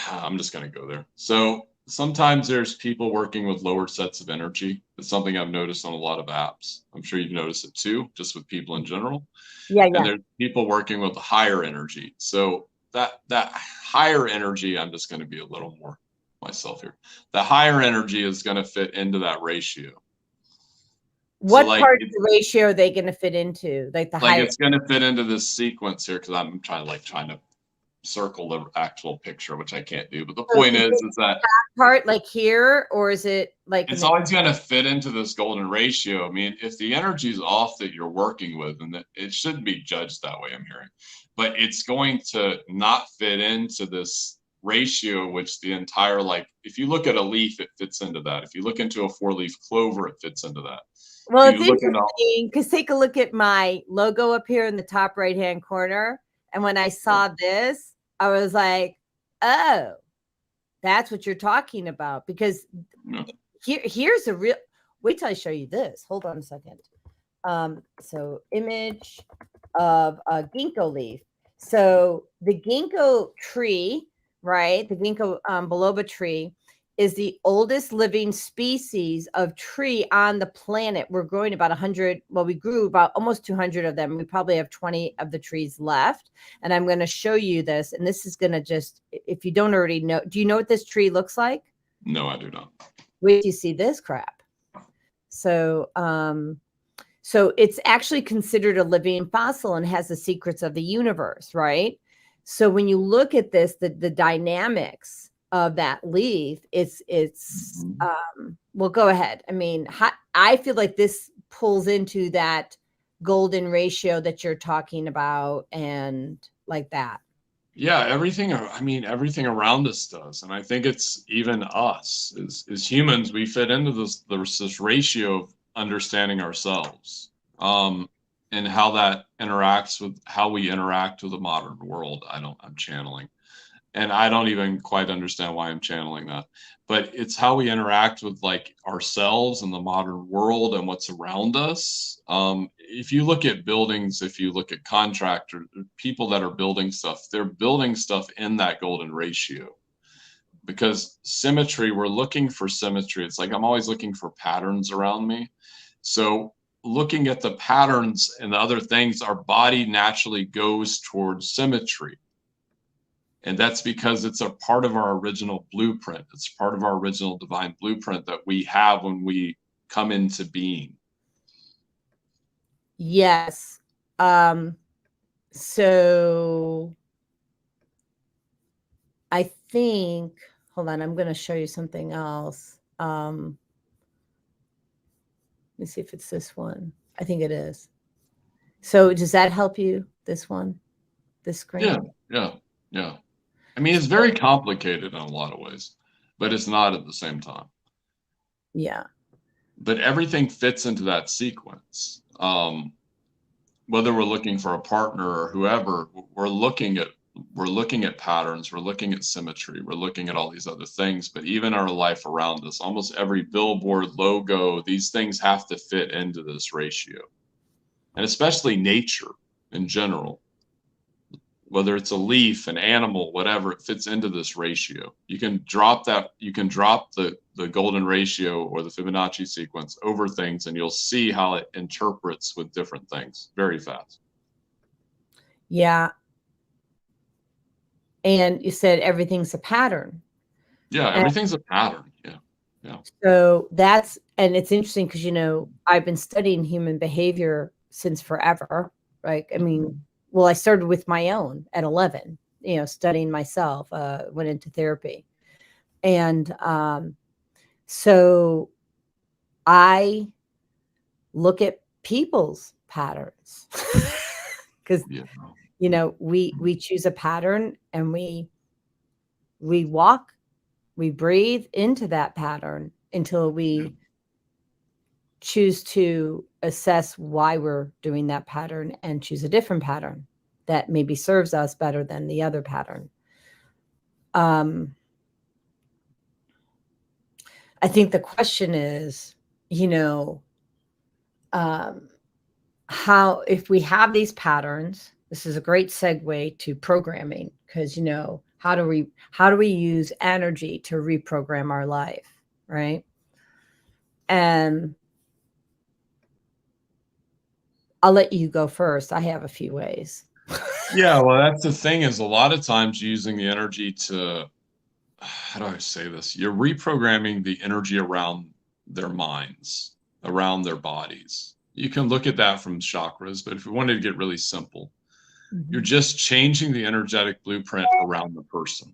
I'm just going to go there. So sometimes there's people working with lower sets of energy. It's something I've noticed on a lot of apps. I'm sure you've noticed it too, just with people in general. Yeah, And there's people working with higher energy. So that higher energy, I'm just going to be a little more myself here. The higher energy is going to fit into that ratio. What part of the ratio are they going to fit into? Like the higher. It's going to fit into this sequence here because I'm trying to circle the actual picture, which I can't do. But the point is that part like here, or is it like it's always going to fit into this golden ratio. I mean, if the energy is off that you're working with, and that it shouldn't be judged that way, I'm hearing, but it's going to not fit into this ratio, which the entire, like, if you look at a leaf, it fits into that. If you look into a 4-leaf clover, it fits into that. Well, it's interesting because take a look at my logo up here in the top right-hand corner. And when I saw this, I was like, oh, that's what you're talking about. Because here's a real, wait till I show you this. Hold on a second. So image of a ginkgo leaf. So the ginkgo tree, right? The ginkgo biloba tree is the oldest living species of tree on the planet. We're growing about 100. Well, we grew about almost 200 of them. We probably have 20 of the trees left. And I'm going to show you this. And this is going to just, if you don't already know, do you know what this tree looks like? No, I do not. Wait till you see this crap. So, so it's actually considered a living fossil and has the secrets of the universe, right? So when you look at this, the dynamics of that leaf, it's well, go ahead. I mean, I feel like this pulls into that golden ratio that you're talking about and like that. Yeah, everything around us does. And I think it's even us as humans, we fit into this ratio of understanding ourselves, and how that interacts with how we interact with the modern world. I'm channeling. And I don't even quite understand why I'm channeling that, but it's how we interact with like ourselves and the modern world and what's around us. If you look at buildings, if you look at contractors, people that are building stuff, they're building stuff in that golden ratio, because symmetry, we're looking for symmetry. It's like I'm always looking for patterns around me. So looking at the patterns and the other things, our body naturally goes towards symmetry. And that's because it's a part of our original blueprint. It's part of our original divine blueprint that we have when we come into being. Yes. So I think, hold on, I'm going to show you something else. Let me see if it's this one. I think it is. So does that help you, this one, this screen? Yeah. I mean, it's very complicated in a lot of ways, but it's not at the same time. Yeah. But everything fits into that sequence. Whether we're looking for a partner or whoever, we're looking at patterns, we're looking at symmetry, we're looking at all these other things. But even our life around us, almost every billboard, logo, these things have to fit into this ratio. And especially nature in general. Whether it's a leaf, an animal, whatever, it fits into this ratio. You can drop the golden ratio or the Fibonacci sequence over things, and you'll see how it interprets with different things very fast. Yeah. And you said everything's a pattern. Yeah, everything's a pattern. Yeah. So and it's interesting because, I've been studying human behavior since forever, right? I mean, well, I started with my own at 11, studying myself, went into therapy. And so I look at people's patterns because, we choose a pattern and we walk, we breathe into that pattern until we choose to assess why we're doing that pattern and choose a different pattern that maybe serves us better than the other pattern. I think the question is, how, if we have these patterns, this is a great segue to programming, because, how do we use energy to reprogram our life, right? And I'll let you go first. I have a few ways. Yeah, well, that's the thing, is a lot of times using the energy to, how do I say this? You're reprogramming the energy around their minds, around their bodies. You can look at that from chakras, but if we wanted to get really simple, you're just changing the energetic blueprint around the person.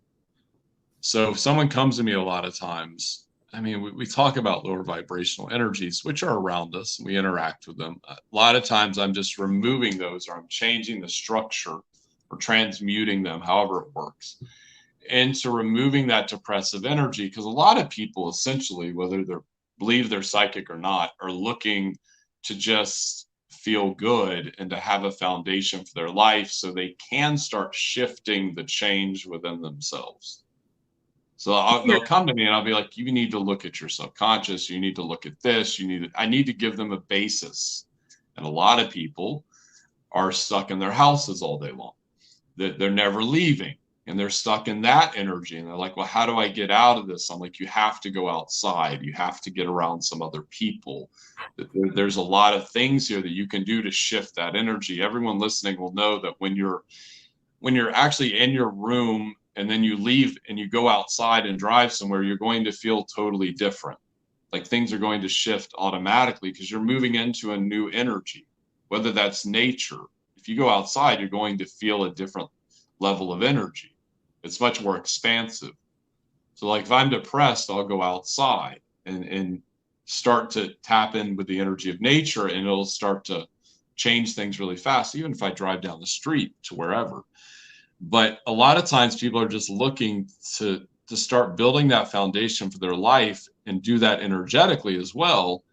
So if someone comes to me a lot of times, I mean, we talk about lower vibrational energies, which are around us, and we interact with them. A lot of times I'm just removing those, or I'm changing the structure or transmuting them, however it works, into removing that depressive energy. Because a lot of people, essentially, whether they believe they're psychic or not, are looking to just feel good and to have a foundation for their life so they can start shifting the change within themselves. So they'll come to me and I'll be like, you need to look at your subconscious. You need to look at this. I need to give them a basis. And a lot of people are stuck in their houses all day long. They're never leaving, and they're stuck in that energy. And they're like, well, how do I get out of this? I'm like, you have to go outside. You have to get around some other people. There's a lot of things here that you can do to shift that energy. Everyone listening will know that when you're actually in your room and then you leave and you go outside and drive somewhere, you're going to feel totally different. Like things are going to shift automatically because you're moving into a new energy, whether that's nature. If you go outside, you're going to feel a different level of energy. It's much more expansive. So like if I'm depressed, I'll go outside and start to tap in with the energy of nature, and it'll start to change things really fast, even if I drive down the street to wherever. But a lot of times people are just looking to start building that foundation for their life and do that energetically as well.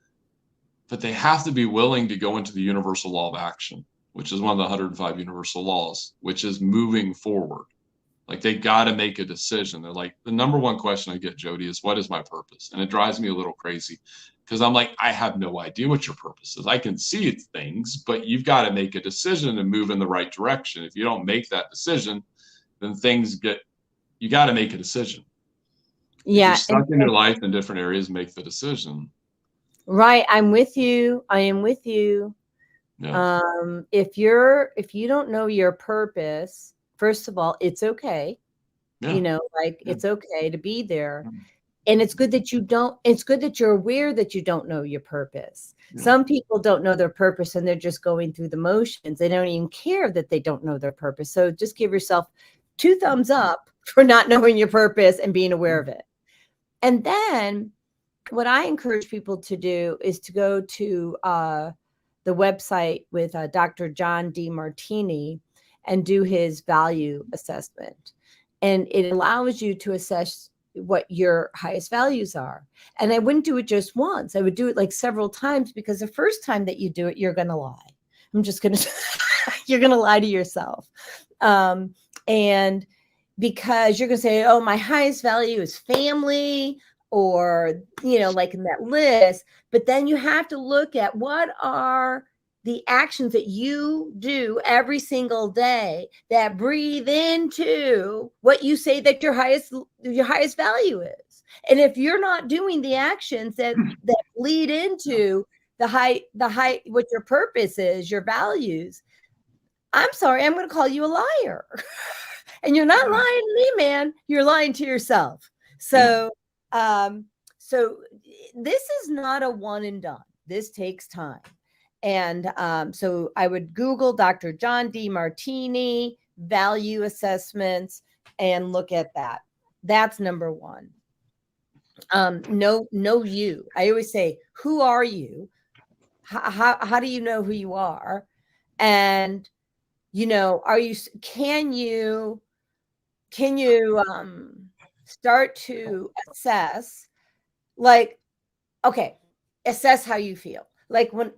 But they have to be willing to go into the universal law of action, which is one of the 105 universal laws, which is moving forward. Like they got to make a decision. They're like, the number one question I get, Jody, is what is my purpose? And it drives me a little crazy because I'm like, I have no idea what your purpose is. I can see things, but you've got to make a decision and move in the right direction. If you don't make that decision, then you got to make a decision. Yeah. If you're stuck in your life in different areas, make the decision. Right. I'm with you. I am with you. Yeah. If you don't know your purpose, first of all, it's okay. Yeah. It's okay to be there. And it's good that it's good that you're aware that you don't know your purpose. Yeah. Some people don't know their purpose and they're just going through the motions. They don't even care that they don't know their purpose. So just give yourself 2 thumbs up for not knowing your purpose and being aware of it. And then what I encourage people to do is to go to the website with Dr. John Demartini and do his value assessment. And it allows you to assess what your highest values are. And I wouldn't do it just once. I would do it like several times, because the first time that you do it, you're going to lie. I'm just going to, you're going to lie to yourself. And because you're going to say, oh, my highest value is family, or, like in that list. But then you have to look at what are the actions that you do every single day that breathe into what you say that your highest value is. And if you're not doing the actions that lead into the high, what your purpose is, your values, I'm sorry, I'm going to call you a liar. And you're not lying to me, man. You're lying to yourself. So, so this is not a one and done. This takes time. And so I would Google Dr. John Demartini value assessments and look at that. That's number one. Know you. I always say, who are you? How do you know who you are? And, can you start to assess, like, okay, assess how you feel. Like when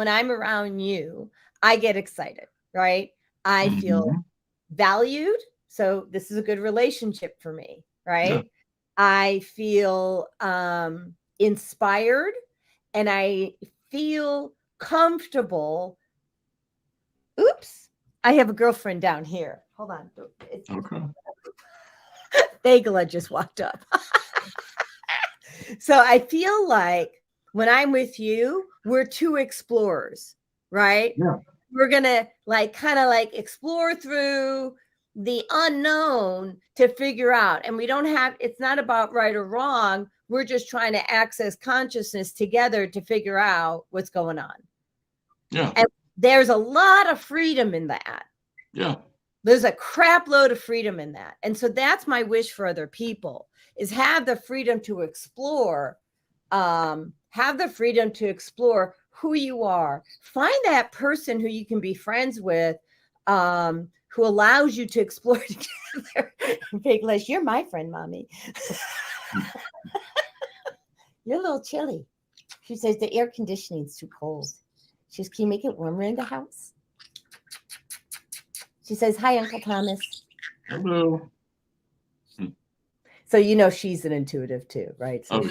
I'm around you, I get excited, right? I feel valued. So this is a good relationship for me, right? I feel inspired, and I feel comfortable. Oops, I have a girlfriend down here. Hold on. Okay. Bagela just walked up. So I feel like when I'm with you, we're two explorers, right? Yeah. We're going to kind of explore through the unknown to figure out. And it's not about right or wrong. We're just trying to access consciousness together to figure out what's going on. Yeah. And there's a lot of freedom in that. Yeah. There's a crap load of freedom in that. And so that's my wish for other people, is have the freedom to explore, who you are. Find that person who you can be friends with, who allows you to explore together. Big Les, you're my friend, Mommy. You're a little chilly. She says the air conditioning's too cold. She says, can you make it warmer in the house? She says, hi, Uncle Thomas. Hello. So she's an intuitive too, right? So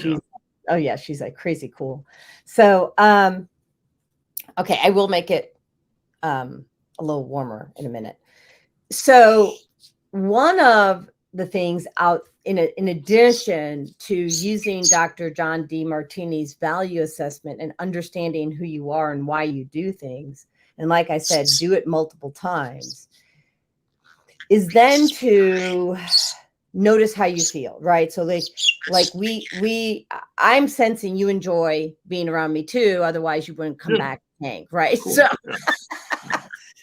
yeah. She's like crazy cool. So okay, I will make it a little warmer in a minute. So one of the things out in addition to using Dr. John Demartini's value assessment and understanding who you are and why you do things, and like I said, do it multiple times, is then to notice how you feel, right? So I'm sensing you enjoy being around me too. Otherwise you wouldn't come back and hang, right? Cool.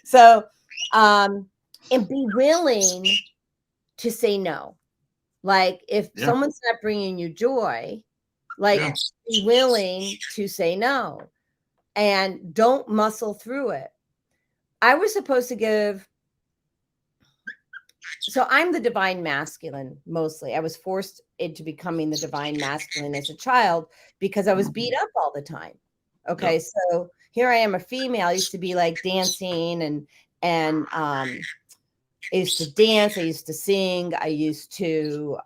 So, and be willing to say no. Like if someone's not bringing you joy, be willing to say no and don't muscle through it. I was supposed to give. So I'm the divine masculine mostly. I was forced into becoming the divine masculine as a child because I was beat up all the time. Okay. So here I am, a female. I used to be like dancing and I used to dance. I used to sing. I used to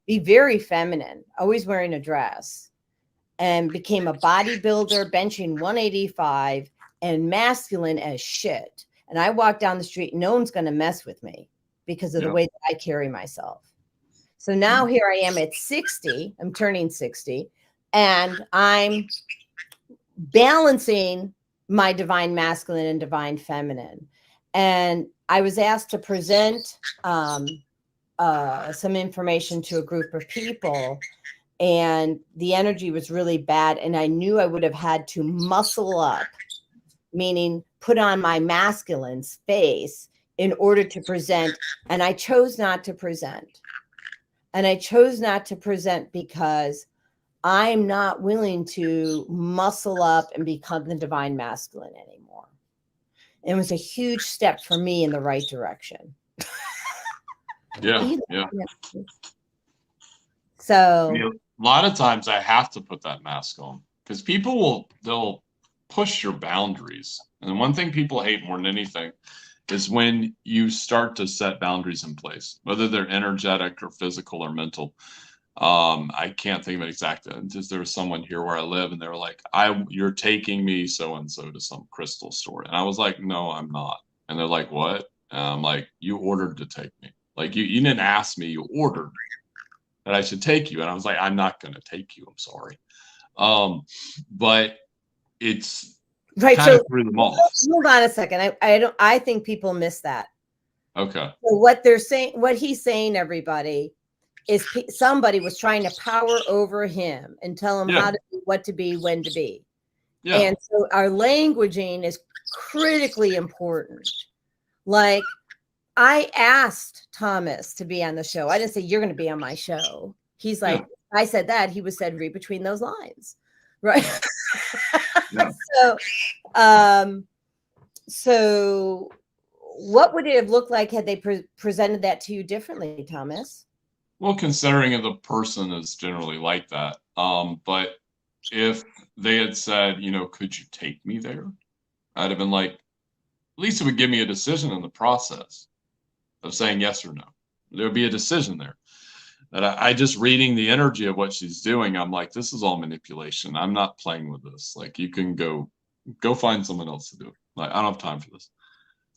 be very feminine, always wearing a dress, and became a bodybuilder, benching 185 and masculine as shit. And I walk down the street, no one's going to mess with me because of the way that I carry myself. So now here I am at 60, I'm turning 60, and I'm balancing my divine masculine and divine feminine. And I was asked to present some information to a group of people, and the energy was really bad. And I knew I would have had to muscle up, meaning put on my masculine face in order to present. And I chose not to present. And I chose not to present because I'm not willing to muscle up and become the divine masculine anymore. It was a huge step for me in the right direction. Yeah. So a lot of times I have to put that mask on because they'll push your boundaries. And one thing people hate more than anything is when you start to set boundaries in place, whether they're energetic or physical or mental. I can't think of it exactly. Just there was someone here where I live, and they were like, "You're taking me so and so to some crystal store," and I was like, "No, I'm not." And they're like, "What?" And I'm like, "You ordered to take me. Like you didn't ask me. You ordered that I should take you." And I was like, "I'm not going to take you. I'm sorry." But it's right. Kind so of threw them off. Hold on a second. I think people miss that. Okay. So what they're saying, what he's saying, everybody, is somebody was trying to power over him and tell him how to be, what to be, when to be. Yeah. And so our languaging is critically important. Like I asked Thomas to be on the show. I didn't say you're going to be on my show. He's like, I said that. He was said, read between those lines. Right. So what would it have looked like had they presented that to you differently, Thomas? Well, considering the person is generally like that. But if they had said, could you take me there? I'd have been like, at least it would give me a decision in the process of saying yes or no. There would be a decision there. that I just reading the energy of what she's doing, I'm like, this is all manipulation. I'm not playing with this. Like, you can go find someone else to do it. Like, I don't have time for this.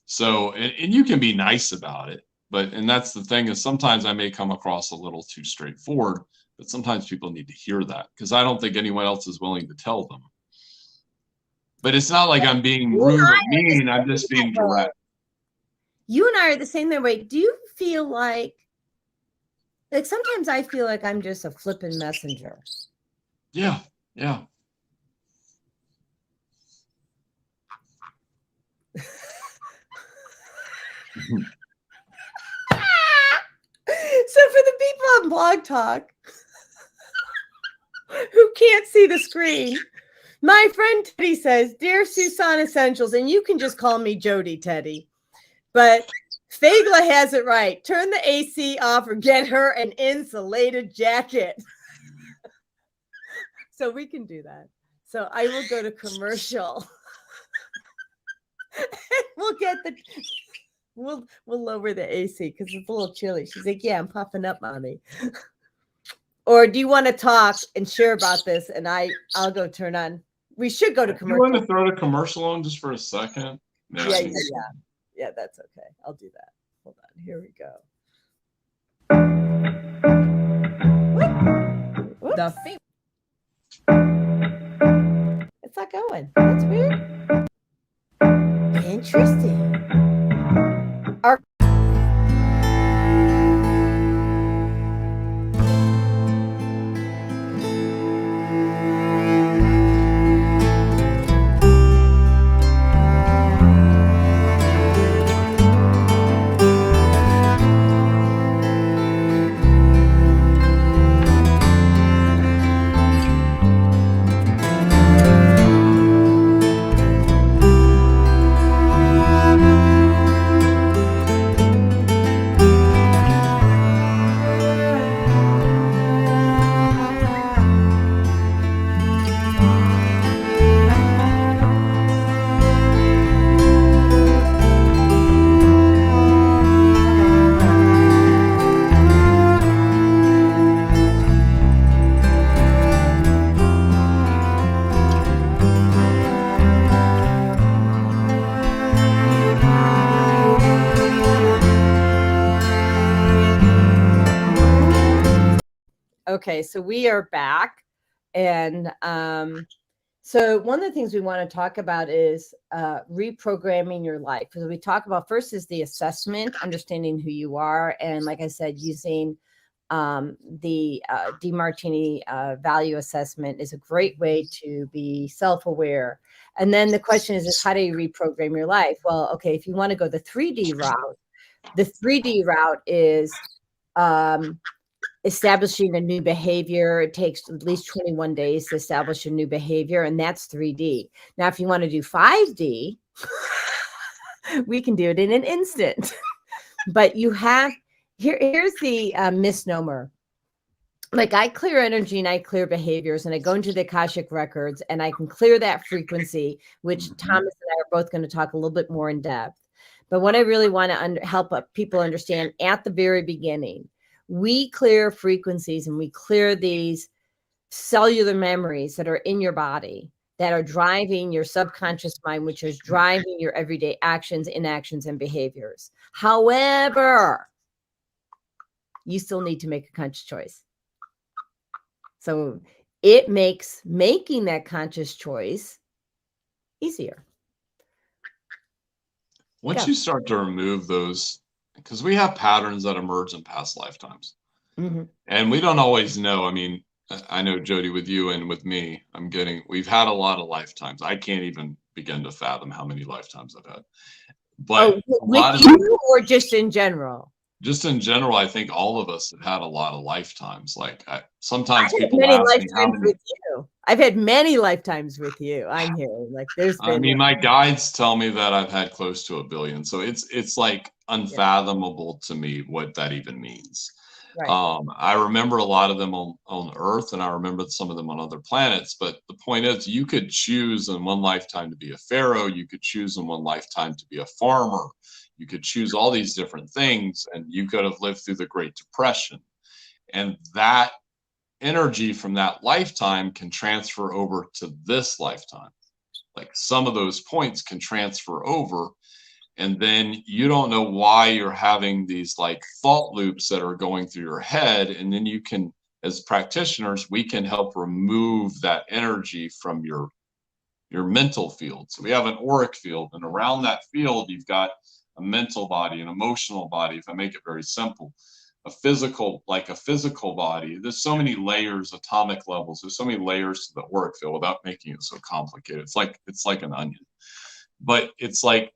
So, and you can be nice about it, and that's the thing, is sometimes I may come across a little too straightforward, but sometimes people need to hear that, because I don't think anyone else is willing to tell them. But it's not like I'm being rude or mean. I'm just being direct. You and I are the same way. Do you feel like sometimes I feel like I'm just a flippin' messenger? Yeah, yeah. So for the people on Blog Talk who can't see the screen, my friend Teddy says, "Dear Susan Essentials," and you can just call me Jody, Teddy, but Fagla has it right. Turn the AC off or get her an insulated jacket. So we can do that. So I will go to commercial. We'll get we'll lower the AC because it's a little chilly. She's like, "Yeah, I'm puffing up, mommy." Or do you want to talk and share about this? And I'll go turn on. We should go to commercial. You want to throw the commercial on just for a second? Yeah, that's okay. I'll do that. Hold on. Here we go. Whoops. It's not going. That's weird. Interesting. Okay, so we are back. And so one of the things we want to talk about is reprogramming your life. Because we talk about first is the assessment, understanding who you are. And like I said, using the DeMartini value assessment is a great way to be self-aware. And then the question is how do you reprogram your life? Well, okay, if you want to go the 3D route, the 3D route is establishing a new behavior. It takes at least 21 days to establish a new behavior, and that's 3D. Now, if you want to do 5D, we can do it in an instant. But you have, here's the misnomer. Like, I clear energy and I clear behaviors, and I go into the Akashic records and I can clear that frequency, which Thomas and I are both going to talk a little bit more in depth. But what I really want to help people understand at the very beginning, we clear frequencies and we clear these cellular memories that are in your body that are driving your subconscious mind, which is driving your everyday actions, inactions, and behaviors. However, you still need to make a conscious choice. So it makes making that conscious choice easier. Once you start to remove those, because we have patterns that emerge in past lifetimes. And we don't always know. I mean, I know, Jody, with you and with me, we've had a lot of lifetimes. I can't even begin to fathom how many lifetimes I've had. But with you or just in general? Just in general, I think all of us have had a lot of lifetimes. Like sometimes people ask me how many. I've had many lifetimes with you. I'm hearing like there's been. I mean, my guides tell me that I've had close to 1 billion. So it's like unfathomable to me what that even means. Right. I remember a lot of them on Earth, and I remember some of them on other planets. But the point is, you could choose in one lifetime to be a pharaoh. You could choose in one lifetime to be a farmer. You could choose all these different things, and you could have lived through the Great Depression. And that energy from that lifetime can transfer over to this lifetime. Like some of those points can transfer over, and then you don't know why you're having these like thought loops that are going through your head. And then you can, as practitioners, we can help remove that energy from your mental field. So we have an auric field, and around that field, you've got a mental body, an emotional body, if I make it very simple, a physical body. There's so many layers, atomic levels. There's so many layers to the auric field without making it so complicated. It's like an onion, but it's like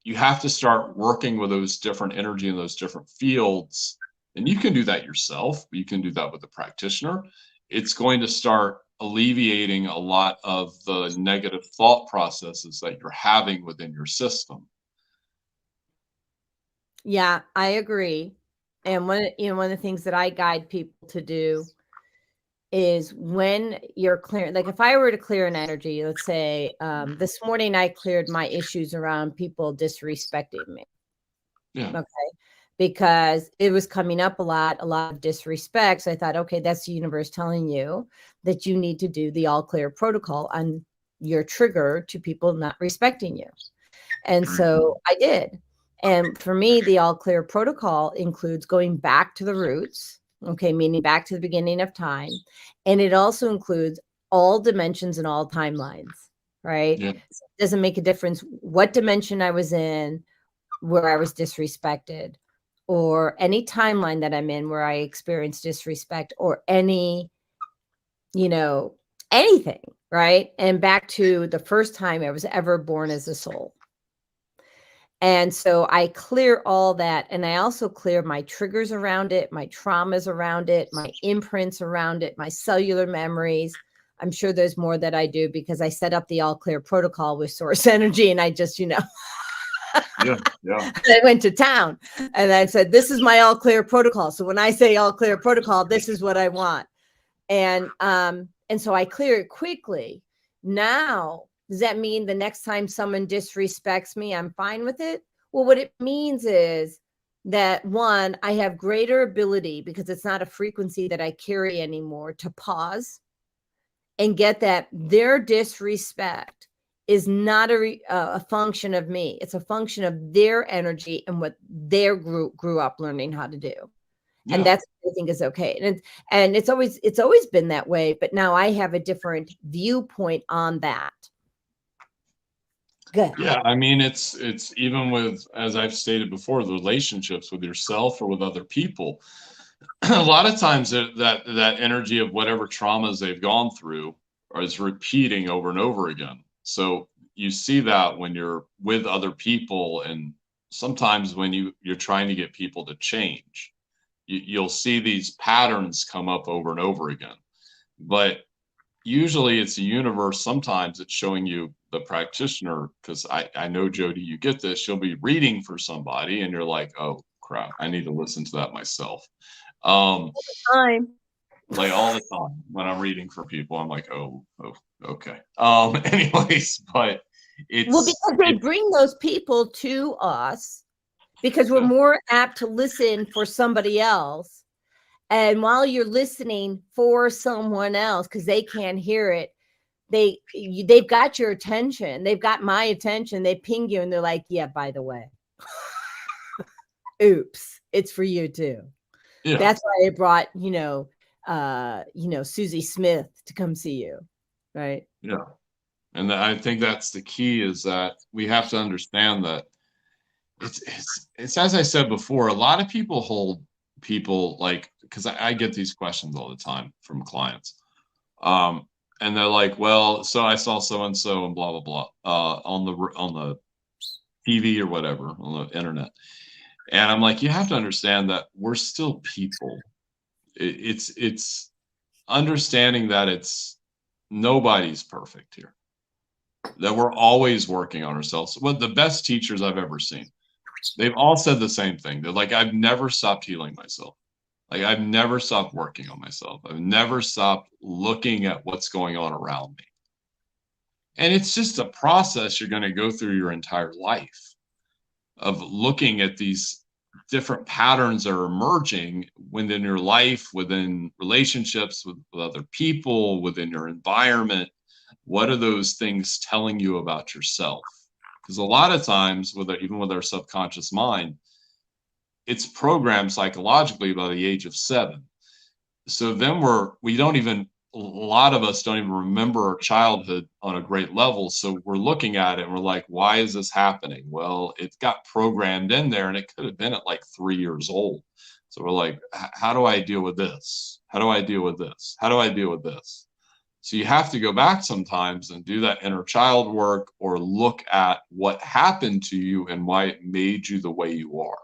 you have to start working with those different energy in those different fields. And you can do that yourself. You can do that with a practitioner. It's going to start alleviating a lot of the negative thought processes that you're having within your system. Yeah, I agree. And one of the things that I guide people to do is when you're clearing, like if I were to clear an energy, let's say this morning I cleared my issues around people disrespecting me. Yeah. Okay. Because it was coming up a lot of disrespect. So I thought, okay, that's the universe telling you that you need to do the all clear protocol on your trigger to people not respecting you. And so I did. And for me, the all clear protocol includes going back to the roots, okay, meaning back to the beginning of time. And it also includes all dimensions and all timelines, right? Yeah. So it doesn't make a difference what dimension I was in, where I was disrespected, or any timeline that I'm in where I experienced disrespect, or any, anything, right? And back to the first time I was ever born as a soul. And so I clear all that. And I also clear my triggers around it, my traumas around it, my imprints around it, my cellular memories. I'm sure there's more that I do because I set up the all clear protocol with source energy. And I just, Yeah. I went to town and I said, this is my all clear protocol. So when I say all clear protocol, this is what I want. And so I clear it quickly. Now, does that mean the next time someone disrespects me, I'm fine with it? Well, what it means is that, one, I have greater ability, because it's not a frequency that I carry anymore, to pause and get that their disrespect is not a function of me. It's a function of their energy and what their group grew up learning how to do. Yeah. And that's what I think is okay. And it's always been that way, but now I have a different viewpoint on that. Good. Yeah, I mean, it's even with, as I've stated before, the relationships with yourself or with other people. A lot of times that energy of whatever traumas they've gone through is repeating over and over again. So you see that when you're with other people, and sometimes when you're trying to get people to change, you'll see these patterns come up over and over again. But usually it's the universe. Sometimes it's showing you, the practitioner, because I know, Jody, you get this. You'll be reading for somebody and you're like, oh crap, I need to listen to that myself. All the time. Like all the time when I'm reading for people, I'm like, oh okay. Anyways, but because they bring those people to us because we're more apt to listen for somebody else. And while you're listening for someone else, because they can't hear it, they've got your attention. They've got my attention. They ping you and they're like, yeah, by the way, oops, it's for you too. Yeah. That's why I brought, Susie Smith to come see you. Right. Yeah. And I think that's the key, is that we have to understand that it's as I said before, a lot of people hold people, like, because I get these questions all the time from clients. And they're like, well, so I saw so-and-so and blah, blah, blah, on the TV or whatever, on the internet. And I'm like, you have to understand that we're still people. It's understanding that nobody's perfect here, that we're always working on ourselves. One of the best teachers I've ever seen, they've all said the same thing. They're like, I've never stopped healing myself. Like, I've never stopped working on myself. I've never stopped looking at what's going on around me. And it's just a process you're going to go through your entire life of looking at these different patterns are emerging within your life, within relationships with other people, within your environment. What are those things telling you about yourself? Because a lot of times, even with our subconscious mind, it's programmed psychologically by the age of 7. So then we don't even, a lot of us don't even remember our childhood on a great level. So we're looking at it and we're like, why is this happening? Well, it got programmed in there, and it could have been at like 3 years old. So we're like, how do I deal with this? How do I deal with this? How do I deal with this? So you have to go back sometimes and do that inner child work, or look at what happened to you and why it made you the way you are.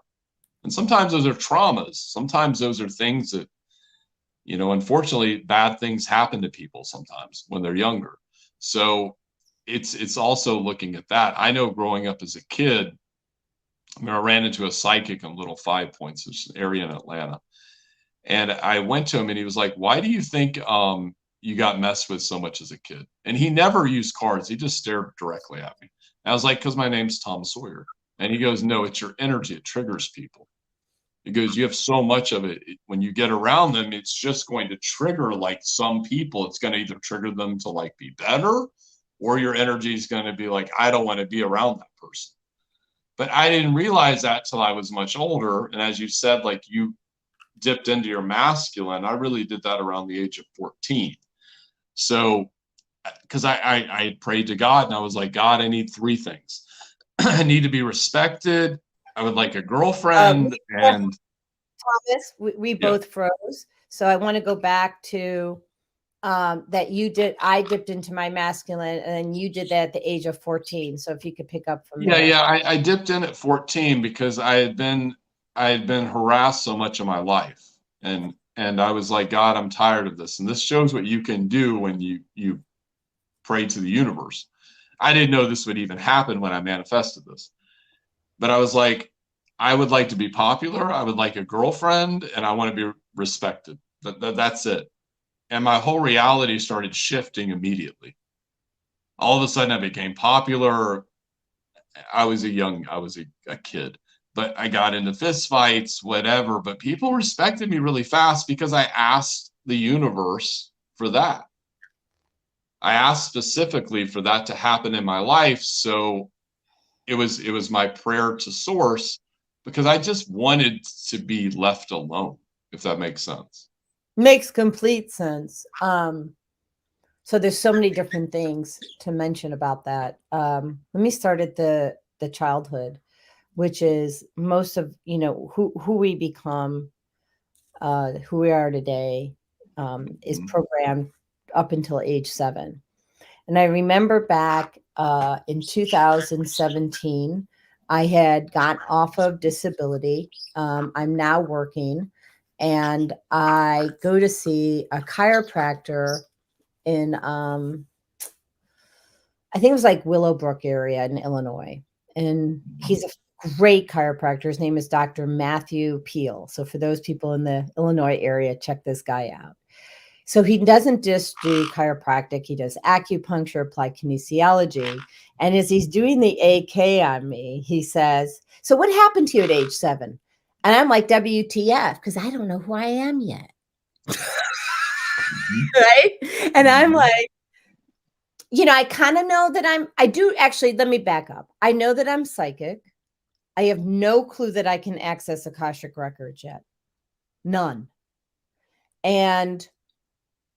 And sometimes those are traumas. Sometimes those are things that, unfortunately, bad things happen to people sometimes when they're younger. So it's also looking at that. I know growing up as a kid, I ran into a psychic in Little Five Points, this area in Atlanta. And I went to him and he was like, why do you think you got messed with so much as a kid? And he never used cards. He just stared directly at me. And I was like, because my name's Tom Sawyer. And he goes, no, it's your energy. It triggers people. He goes, you have so much of it. When you get around them, it's just going to trigger, like some people, it's going to either trigger them to like be better, or your energy is going to be like, I don't want to be around that person. But I didn't realize that till I was much older. And as you said, like you dipped into your masculine, I really did that around the age of 14. So, because I prayed to God and I was like, God, I need 3 things. I need to be respected. I would like a girlfriend. And Thomas, we both froze. So I want to go back to that you did. I dipped into my masculine, and then you did that at the age of 14. So if you could pick up from there. Yeah. I dipped in at 14 because I had been harassed so much of my life. And I was like, God, I'm tired of this. And this shows what you can do when you pray to the universe. I didn't know this would even happen when I manifested this. But I was like, I would like to be popular. I would like a girlfriend, and I want to be respected. That's it. And my whole reality started shifting immediately. All of a sudden, I became popular. I was a kid, but I got into fist fights, whatever. But people respected me really fast because I asked the universe for that. I asked specifically for that to happen in my life. So it was my prayer to source, because I just wanted to be left alone, if that makes sense. Makes complete sense. So there's so many different things to mention about that. Let me start at the childhood, which is most of, who we become, who we are today, is programmed up until age 7. And I remember back in 2017, I had gotten off of disability. I'm now working, and I go to see a chiropractor in, I think it was like Willowbrook area in Illinois. And he's a great chiropractor. His name is Dr. Matthew Peel. So for those people in the Illinois area, check this guy out. So he doesn't just do chiropractic, he does acupuncture, applied kinesiology. And as he's doing the AK on me, he says, so what happened to you at age 7? And I'm like, WTF, because I don't know who I am yet. Right? And I'm like, I kind of know that I do actually, let me back up. I know that I'm psychic. I have no clue that I can access Akashic records yet. None. And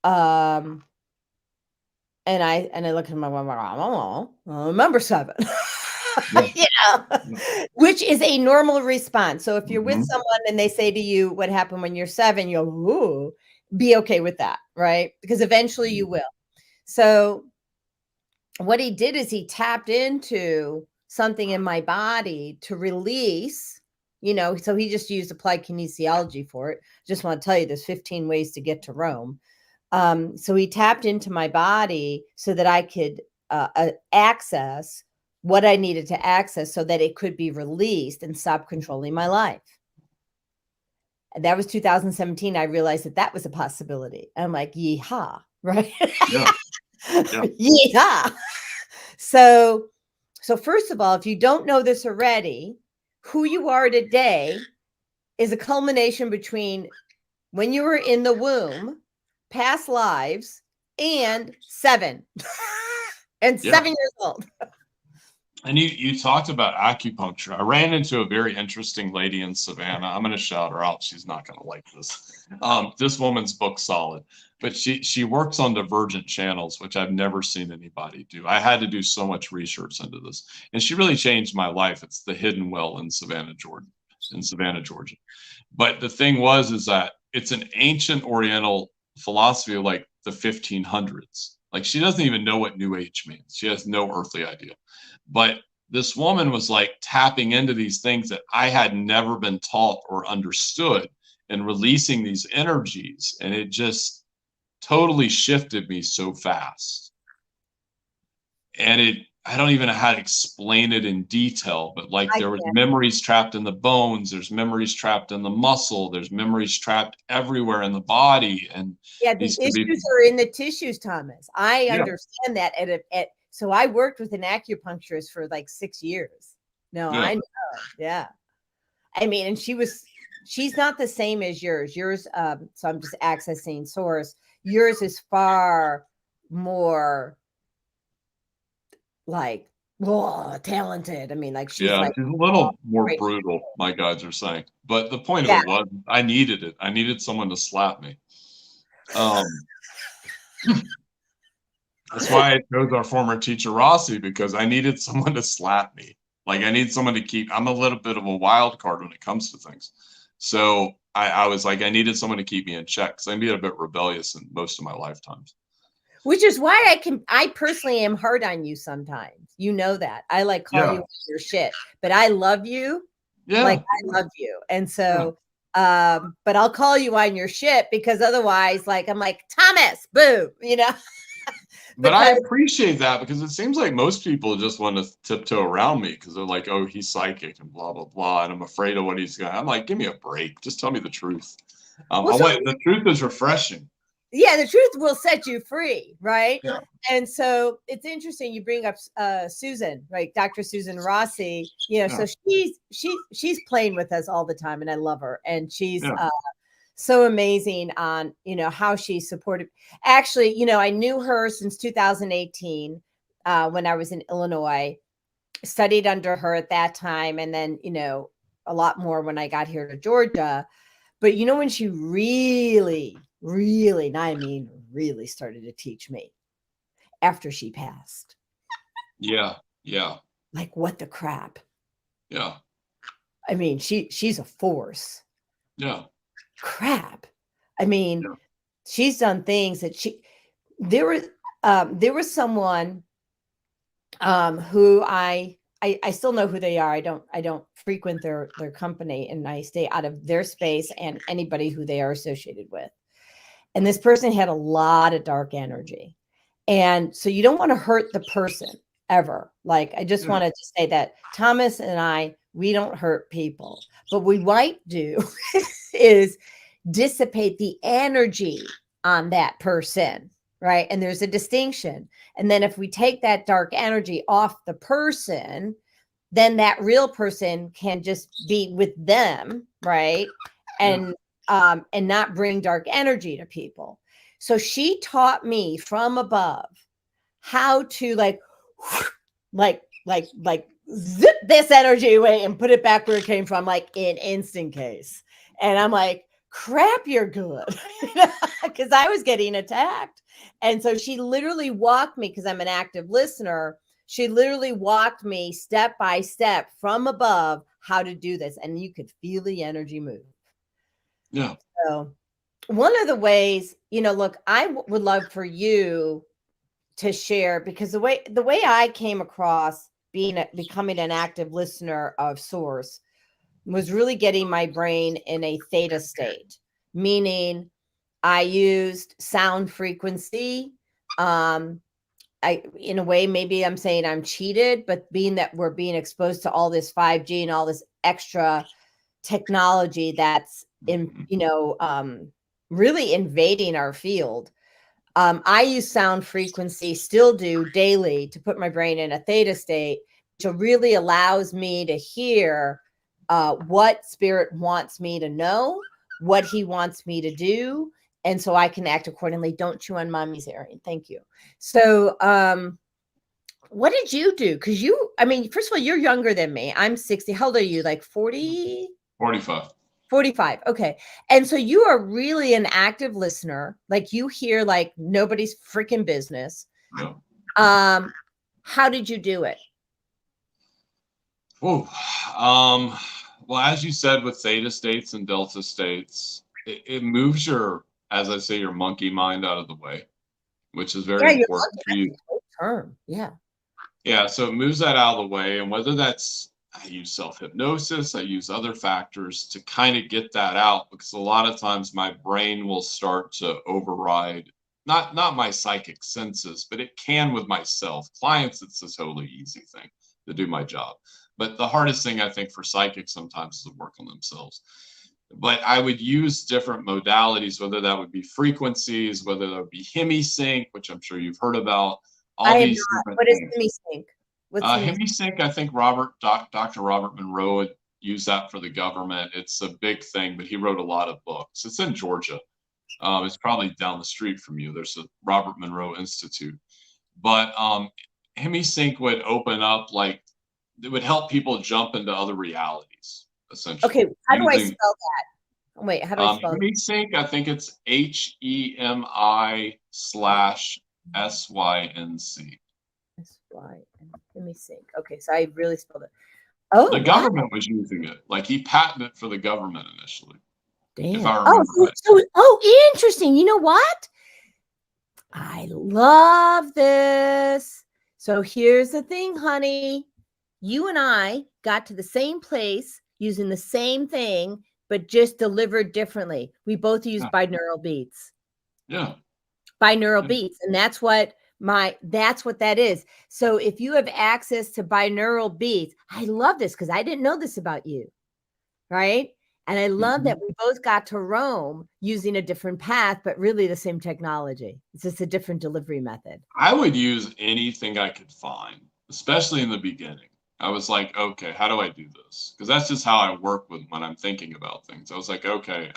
I look at him, I'm like, I don't know, remember 7. Which is a normal response. So if you're with someone and they say to you, what happened when you're 7, you'll ooh, be okay with that, right? Because eventually you will. So what he did is he tapped into something in my body to release, so he just used applied kinesiology for it. Just want to tell you, there's 15 ways to get to Rome. So he tapped into my body so that I could access what I needed to access so that it could be released and stop controlling my life. And that was 2017. I realized that was a possibility. I'm like, yeehaw, right? Yeah. Yeehaw. So first of all, if you don't know this already, who you are today is a culmination between when you were in the womb, past lives, and 7 and 7 years old. And you talked about acupuncture. I ran into a very interesting lady in Savannah. I'm going to shout her out. She's not going to like this. This woman's book solid, but she works on divergent channels, which I've never seen anybody do. I had to do so much research into this, and she really changed my life. It's the Hidden Well in Savannah, Georgia. But the thing is that it's an ancient Oriental philosophy of like the 1500s. Like she doesn't even know what New Age means. She has no earthly idea. But this woman was like tapping into these things that I had never been taught or understood and releasing these energies. And it just totally shifted me so fast. And I don't even know how to explain it in detail, but like there was memories trapped in the bones, there's memories trapped in the muscle, there's memories trapped everywhere in the body. And yeah, the issues are in the tissues, Thomas. I understand that so I worked with an acupuncturist for like 6 years. No, I know. Yeah. I mean, and she's not the same as yours. Yours, so I'm just accessing source. Yours is far more like, talented. I mean, like she's she's a little more brutal, my guides are saying. But the point of it was I needed it. I needed someone to slap me. That's why I chose our former teacher, Rossi, because I needed someone to slap me. Like I need someone to I'm a little bit of a wild card when it comes to things. So I was like, I needed someone to keep me in check because I can be a bit rebellious in most of my lifetimes. Which is why I personally am hard on you sometimes. You know that. I like call you your shit, but I love you. Yeah. Like I love you. And so but I'll call you on your shit because otherwise, like I'm like, Thomas, boo, you know. But I appreciate that because it seems like most people just want to tiptoe around me because they're like, oh, he's psychic and blah, blah, blah. And I'm afraid of what he's going to. I'm like, give me a break. Just tell me the truth. The truth is refreshing. Yeah, the truth will set you free, right? Yeah. And so it's interesting you bring up Susan, right? Dr. Susan Rossi, so she's playing with us all the time and I love her. And she's so amazing on, how she supported. Actually, I knew her since 2018 when I was in Illinois, studied under her at that time. And then, a lot more when I got here to Georgia. But, when she really started to teach me after she passed. Yeah. Yeah. Like what the crap? Yeah. I mean, she's a force. Yeah. Crap. I mean, she's done things that there was someone who I still know who they are. I don't frequent their company and I stay out of their space and anybody who they are associated with. And this person had a lot of dark energy. And so you don't want to hurt the person ever. Like, I just wanted to say that Thomas and we don't hurt people, but what we might do is dissipate the energy on that person, right? And there's a distinction. And then if we take that dark energy off the person, then that real person can just be with them, right? And not bring dark energy to people. So she taught me from above how to like zip this energy away and put it back where it came from, like in instant case. And I'm like, crap, you're good. Because I was getting attacked. And so she literally walked me, because I'm an active listener. She literally walked me step by step from above how to do this. And you could feel the energy move. Yeah. So one of the ways, look, I would love for to share, because the way I came across becoming an active listener of Source was really getting my brain in a theta state, meaning I used sound frequency. In a way, maybe I'm saying I'm cheated, but being that we're being exposed to all this 5G and all this extra technology that's really invading our field. I use sound frequency, still do daily, to put my brain in a theta state, which really allows me to hear what spirit wants me to know, what he wants me to do, and so I can act accordingly. Don't chew on mommy's earring. Thank you. So what did you do? Because first of all, you're younger than me. I'm 60. How old are you? Like 40? 45. 45. Okay. And so you are really an active listener. Like you hear like nobody's freaking business. Yeah. How did you do it? Oh, well, as you said, with theta states and delta states, it moves your, as I say, your monkey mind out of the way, which is very important for you. Term. Yeah. Yeah. So it moves that out of the way. And whether that's, I use self-hypnosis, I use other factors to kind of get that out, because a lot of times my brain will start to override, not my psychic senses, but it can with myself. Clients, it's a totally easy thing to do my job. But the hardest thing I think for psychics sometimes is to work on themselves. But I would use different modalities, whether that would be frequencies, whether that would be hemisync, which I'm sure you've heard about. All these different What things. is hemisync? Hemisync, I think Dr. Robert Monroe had used that for the government. It's a big thing, but he wrote a lot of books. It's in Georgia. It's probably down the street from you. There's a Robert Monroe Institute. But hemisync would open up, like, it would help people jump into other realities, essentially. Okay, how do I spell that? Wait, how do I spell hemisync? I think it's HEMI/SYNC. Let me think. Okay, so I really spelled it. Oh, the government was using it. Like, he patented it for the government initially. Damn. If I remember right. Interesting. You know what? I love this. So here's the thing, honey. You and I got to the same place using the same thing, but just delivered differently. We both use binaural beats. Yeah. Binaural beats. And that's what that is. So if you have access to binaural beats, I love this because I didn't know this about you. Right. And I love that we both got to roam using a different path, but really the same technology. It's just a different delivery method. I would use anything I could find, especially in the beginning. I was like, okay, how do I do this? Because that's just how I work with when I'm thinking about things. I was like, okay,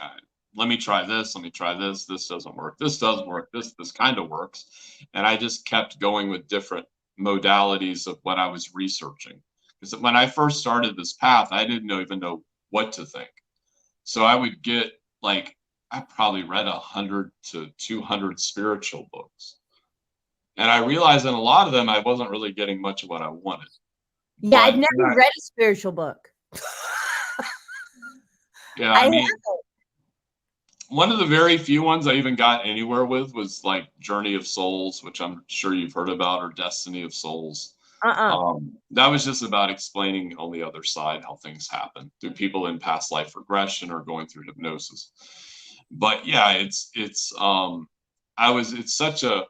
let me try this. Let me try this. This doesn't work. This does work. This kind of works. And I just kept going with different modalities of what I was researching. Because when I first started this path, I didn't even know what to think. So I would get, like, I probably read 100 to 200 spiritual books. And I realized in a lot of them, I wasn't really getting much of what I wanted. Yeah, I've never read a spiritual book. Yeah, I mean, one of the very few ones I even got anywhere with was like Journey of Souls, which I'm sure you've heard about, or Destiny of Souls. That was just about explaining on the other side how things happen through people in past life regression or going through hypnosis. But yeah, it's such a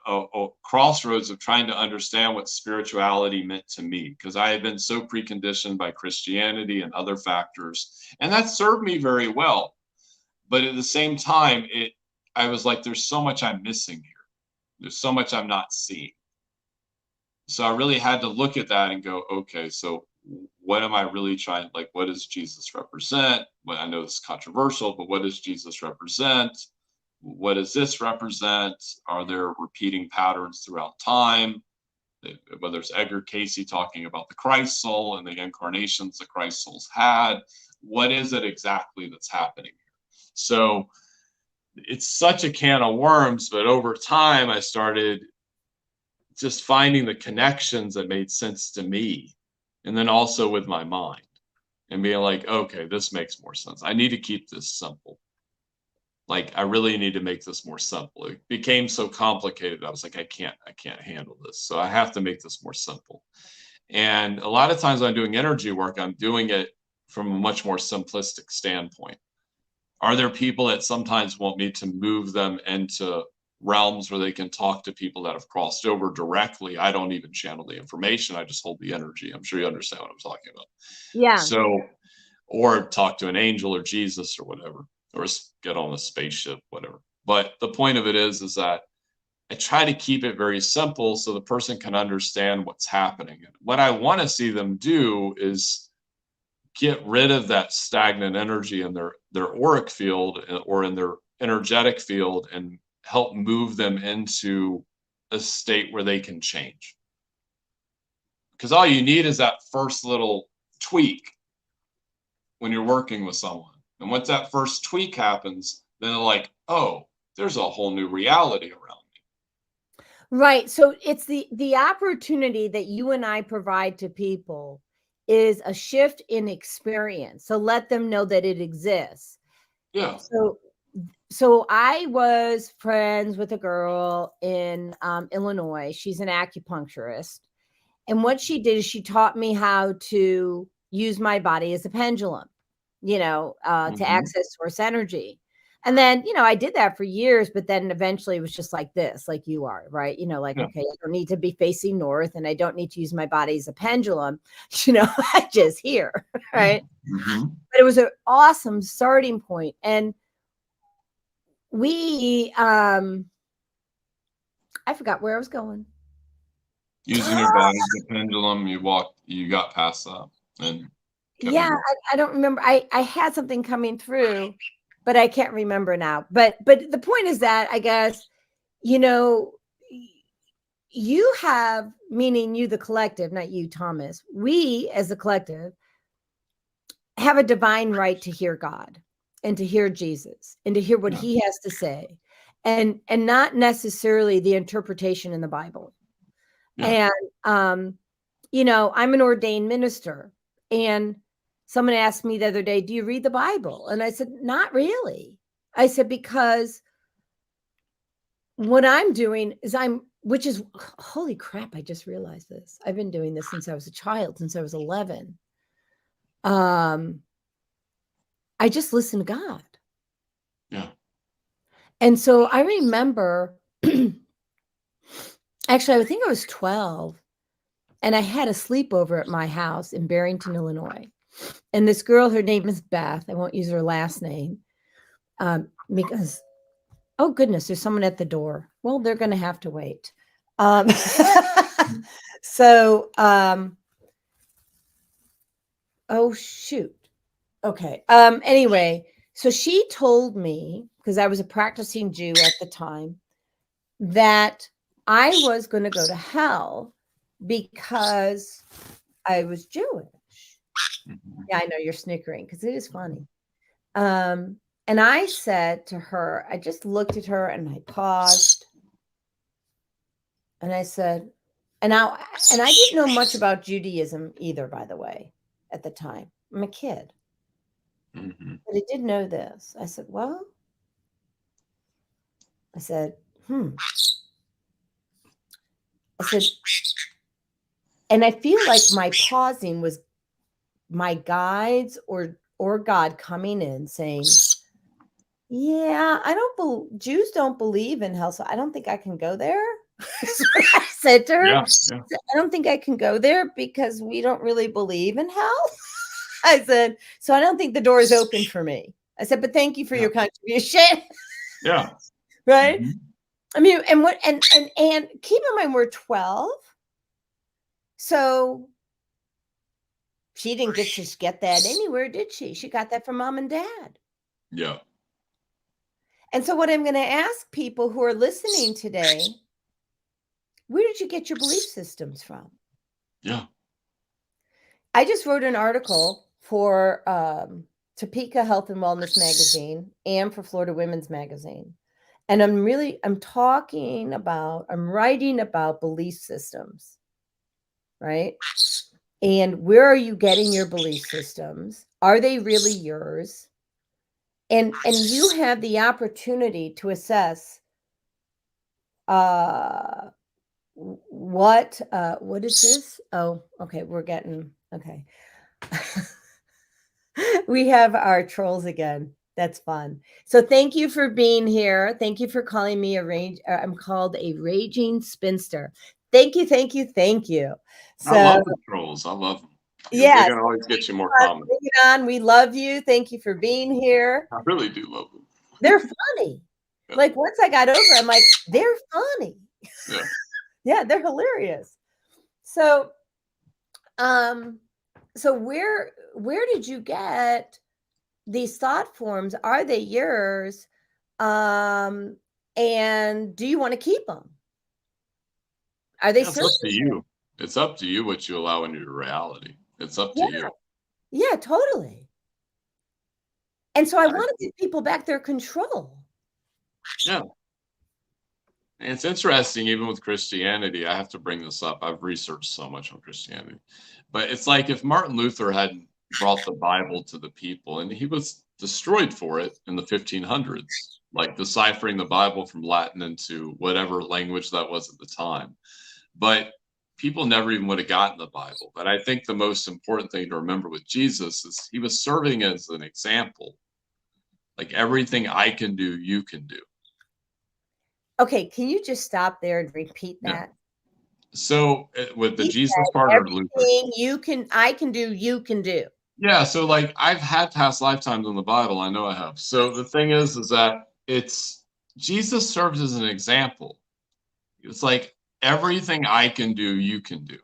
crossroads of trying to understand what spirituality meant to me, because I had been so preconditioned by Christianity and other factors, and that served me very well. But at the same time, I was like, there's so much I'm missing here. There's so much I'm not seeing. So I really had to look at that and go, okay, so what am I really trying? Like, what does Jesus represent? Well, I know it's controversial, but what does Jesus represent? What does this represent? Are there repeating patterns throughout time? Whether it's Edgar Casey talking about the Christ soul and the incarnations the Christ souls had, what is it exactly that's happening here? So it's such a can of worms, but over time I started just finding the connections that made sense to me, and then also with my mind, and being like, okay, this makes more sense. I need to keep this simple. Like, I really need to make this more simple. It became so complicated. I was like, I can't handle this. So I have to make this more simple. And a lot of times when I'm doing energy work, I'm doing it from a much more simplistic standpoint. Are there people that sometimes want me to move them into realms where they can talk to people that have crossed over directly? I don't even channel the information. I just hold the energy. I'm sure you understand what I'm talking about. Yeah. So, or talk to an angel or Jesus or whatever, or get on a spaceship, whatever. But the point of it is that I try to keep it very simple so the person can understand what's happening. What I want to see them do is get rid of that stagnant energy in their auric field or in their energetic field and help move them into a state where they can change. Because all you need is that first little tweak when you're working with someone. And once that first tweak happens, then they're like, oh, there's a whole new reality around me. Right. So it's the opportunity that you and I provide to people is a shift in experience. So let them know that it exists. Yeah. So I was friends with a girl in Illinois. She's an acupuncturist. And what she did is she taught me how to use my body as a pendulum, to access source energy. And then, I did that for years, but then eventually it was just like this, like you are, right? Okay, I don't need to be facing north and I don't need to use my body as a pendulum, I just hear, right? Mm-hmm. But it was an awesome starting point. And we, I forgot where I was going. Using your body as a pendulum, you got past that. And I don't remember. I had something coming through, but I can't remember now. But the point is that I guess, you have, meaning you, the collective, not you, Thomas. We as a collective have a divine right to hear God and to hear Jesus and to hear what he has to say and not necessarily the interpretation in the Bible. Yeah. And, I'm an ordained minister, and someone asked me the other day, do you read the Bible? And I said, not really. I said, because what I'm doing is which is, holy crap, I just realized this. I've been doing this since I was a child, since I was 11. I just listen to God. Yeah. And so I remember, actually, I think I was 12, and I had a sleepover at my house in Barrington, Illinois. And this girl, her name is Beth. I won't use her last name because, oh goodness, there's someone at the door. Well, they're going to have to wait. Oh shoot. Okay. Anyway, so she told me, because I was a practicing Jew at the time, that I was going to go to hell because I was Jewish. Yeah, I know you're snickering because it is funny. And I said to her, I just looked at her and I paused. And I said, and I didn't know much about Judaism either, by the way, at the time. I'm a kid. Mm-hmm. But I did know this. I said, I said, and I feel like my pausing was my guides or God coming in saying, yeah, Jews don't believe in hell, so I don't think I can go there. That's what I said to her. Yeah. I don't think I can go there because we don't really believe in hell. I said, so I don't think the door is open for me. I said, but thank you for your contribution. Yeah. Right. Mm-hmm. I mean, and keep in mind, we're 12. So she didn't just get that anywhere, did she? She got that from mom and dad. Yeah. And so what I'm going to ask people who are listening today, where did you get your belief systems from? Yeah. I just wrote an article for Topeka Health and Wellness Magazine and for Florida Women's Magazine. And I'm writing about belief systems, right? And where are you getting your belief systems? Are they really yours? And you have the opportunity to assess what is this? Oh, okay, okay. We have our trolls again. That's fun. So thank you for being here. Thank you for calling me I'm called a raging spinster. Thank you. So, I love the trolls. I love them. Yeah. They're going to always get you more comments. Bring it on. We love you. Thank you for being here. I really do love them. They're funny. Yeah. Like once I got over, I'm like, they're funny. Yeah. Yeah, they're hilarious. So, So where did you get these thought forms? Are they yours? And do you want to keep them? Are they It's up to you. It's up to you what you allow into your reality. It's up to you. Yeah, totally. And so I want to give people back their control. Yeah. And it's interesting, even with Christianity, I have to bring this up. I've researched so much on Christianity. But it's like if Martin Luther hadn't brought the Bible to the people, and he was destroyed for it in the 1500s, like deciphering the Bible from Latin into whatever language that was at the time. But people never even would have gotten the Bible. But I think the most important thing to remember with Jesus is he was serving as an example. Like everything I can do, you can do. Okay, can you just stop there and repeat that? Yeah. So with the Jesus part or Luther? I can do, you can do. Yeah, so like I've had past lifetimes in the Bible, I know I have. So the thing is that it's Jesus serves as an example. It's like everything I can do, you can do.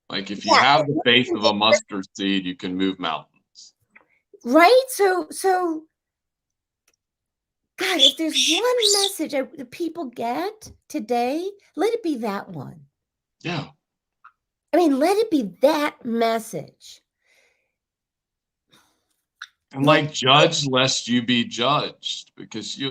Like if you have the faith of a mustard seed, you can move mountains. Right? So God, if there's one message that people get today, let it be that one. Yeah. I mean, let it be that message. And like judge lest you be judged, because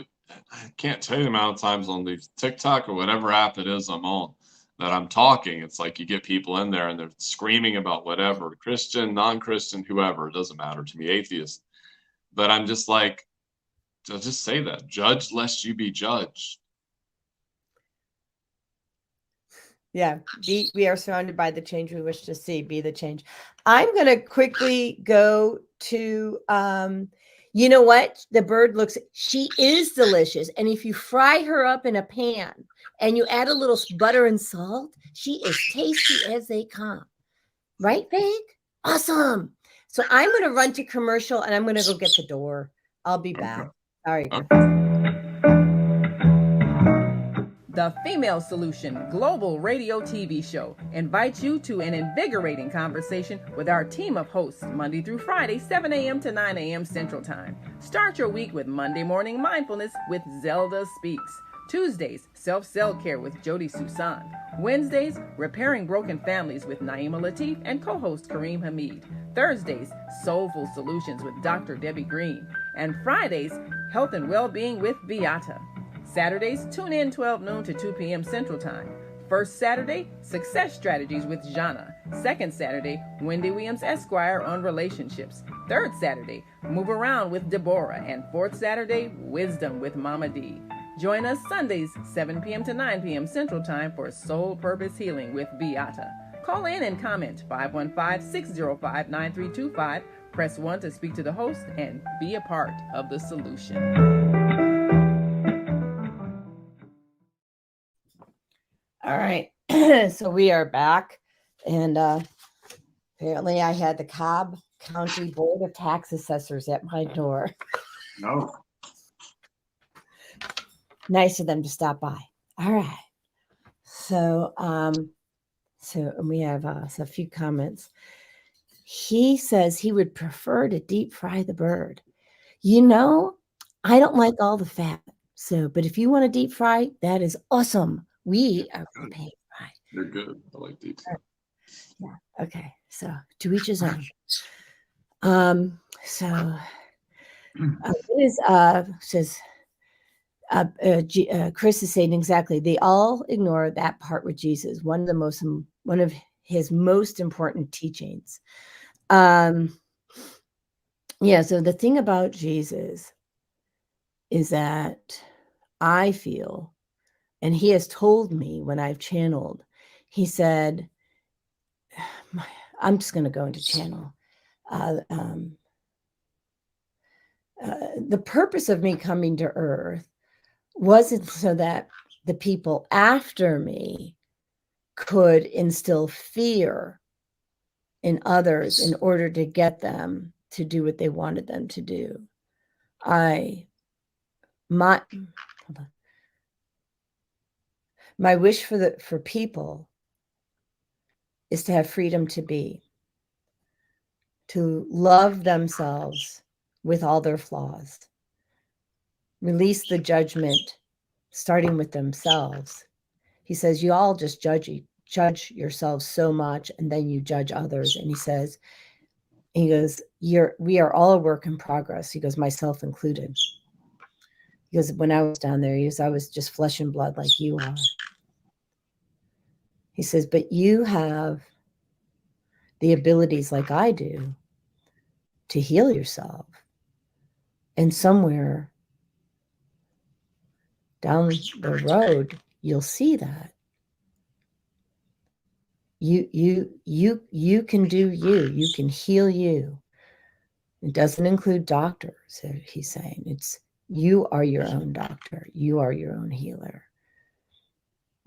I can't tell you the amount of times on the TikTok or whatever app it is I'm on that I'm talking. It's like you get people in there and they're screaming about whatever, Christian, non-Christian, whoever, it doesn't matter to me, atheist. But I'm just like, just say that, judge lest you be judged. Yeah, we are surrounded by the change we wish to see. Be the change. I'm going to quickly go to, you know what? The bird she is delicious. And if you fry her up in a pan and you add a little butter and salt, she is tasty as they come. Right, Peg? Awesome. So I'm going to run to commercial and I'm going to go get the door. I'll be back. Sorry. The Female Solution Global Radio TV Show invites you to an invigorating conversation with our team of hosts Monday through Friday, 7 a.m. to 9 a.m. Central Time. Start your week with Monday Morning Mindfulness with Zelda Speaks. Tuesdays, Self-Care with Jody Susan. Wednesdays, Repairing Broken Families with Naima Latif and co-host Kareem Hamid. Thursdays, Soulful Solutions with Dr. Debbie Green. And Fridays, Health and Wellbeing with Beata. Saturdays, tune in 12 noon to 2 p.m. Central Time. First Saturday, Success Strategies with Jana. Second Saturday, Wendy Williams Esquire on relationships. Third Saturday, Move Around with Deborah. And fourth Saturday, Wisdom with Mama D. Join us Sundays, 7 p.m. to 9 p.m. Central Time for Soul Purpose Healing with Beata. Call in and comment 515-605-9325. Press 1 to speak to the host and be a part of the solution. All right. So we are back. And apparently I had the Cobb County Board of Tax Assessors at my door. No. Nice of them to stop by. All right. So we have a few comments. He says he would prefer to deep fry the bird. You know, I don't like all the fat. But if you want to deep fry, that is awesome. We are paying fry. They're good. I like deep fry. Yeah. Okay. So to each his own. Chris is saying exactly. They all ignore that part with Jesus. One of his most important teachings. So the thing about Jesus is that I feel, and he has told me when I've channeled, he said, I'm just going to go into channel. The purpose of me coming to earth wasn't so that the people after me could instill fear in others in order to get them to do what they wanted them to do. My wish for people is to have freedom to be. to love themselves with all their flaws, release the judgment, starting with themselves. He says, you all just judge yourselves so much, and then you judge others. And he goes, we are all a work in progress. He goes, myself included. He goes, when I was down there, he goes, I was just flesh and blood like you are. He says, but you have the abilities like I do to heal yourself. And somewhere down the road, you'll see that. You can do you. You can heal you. It doesn't include doctors, he's saying. It's you are your own doctor. You are your own healer.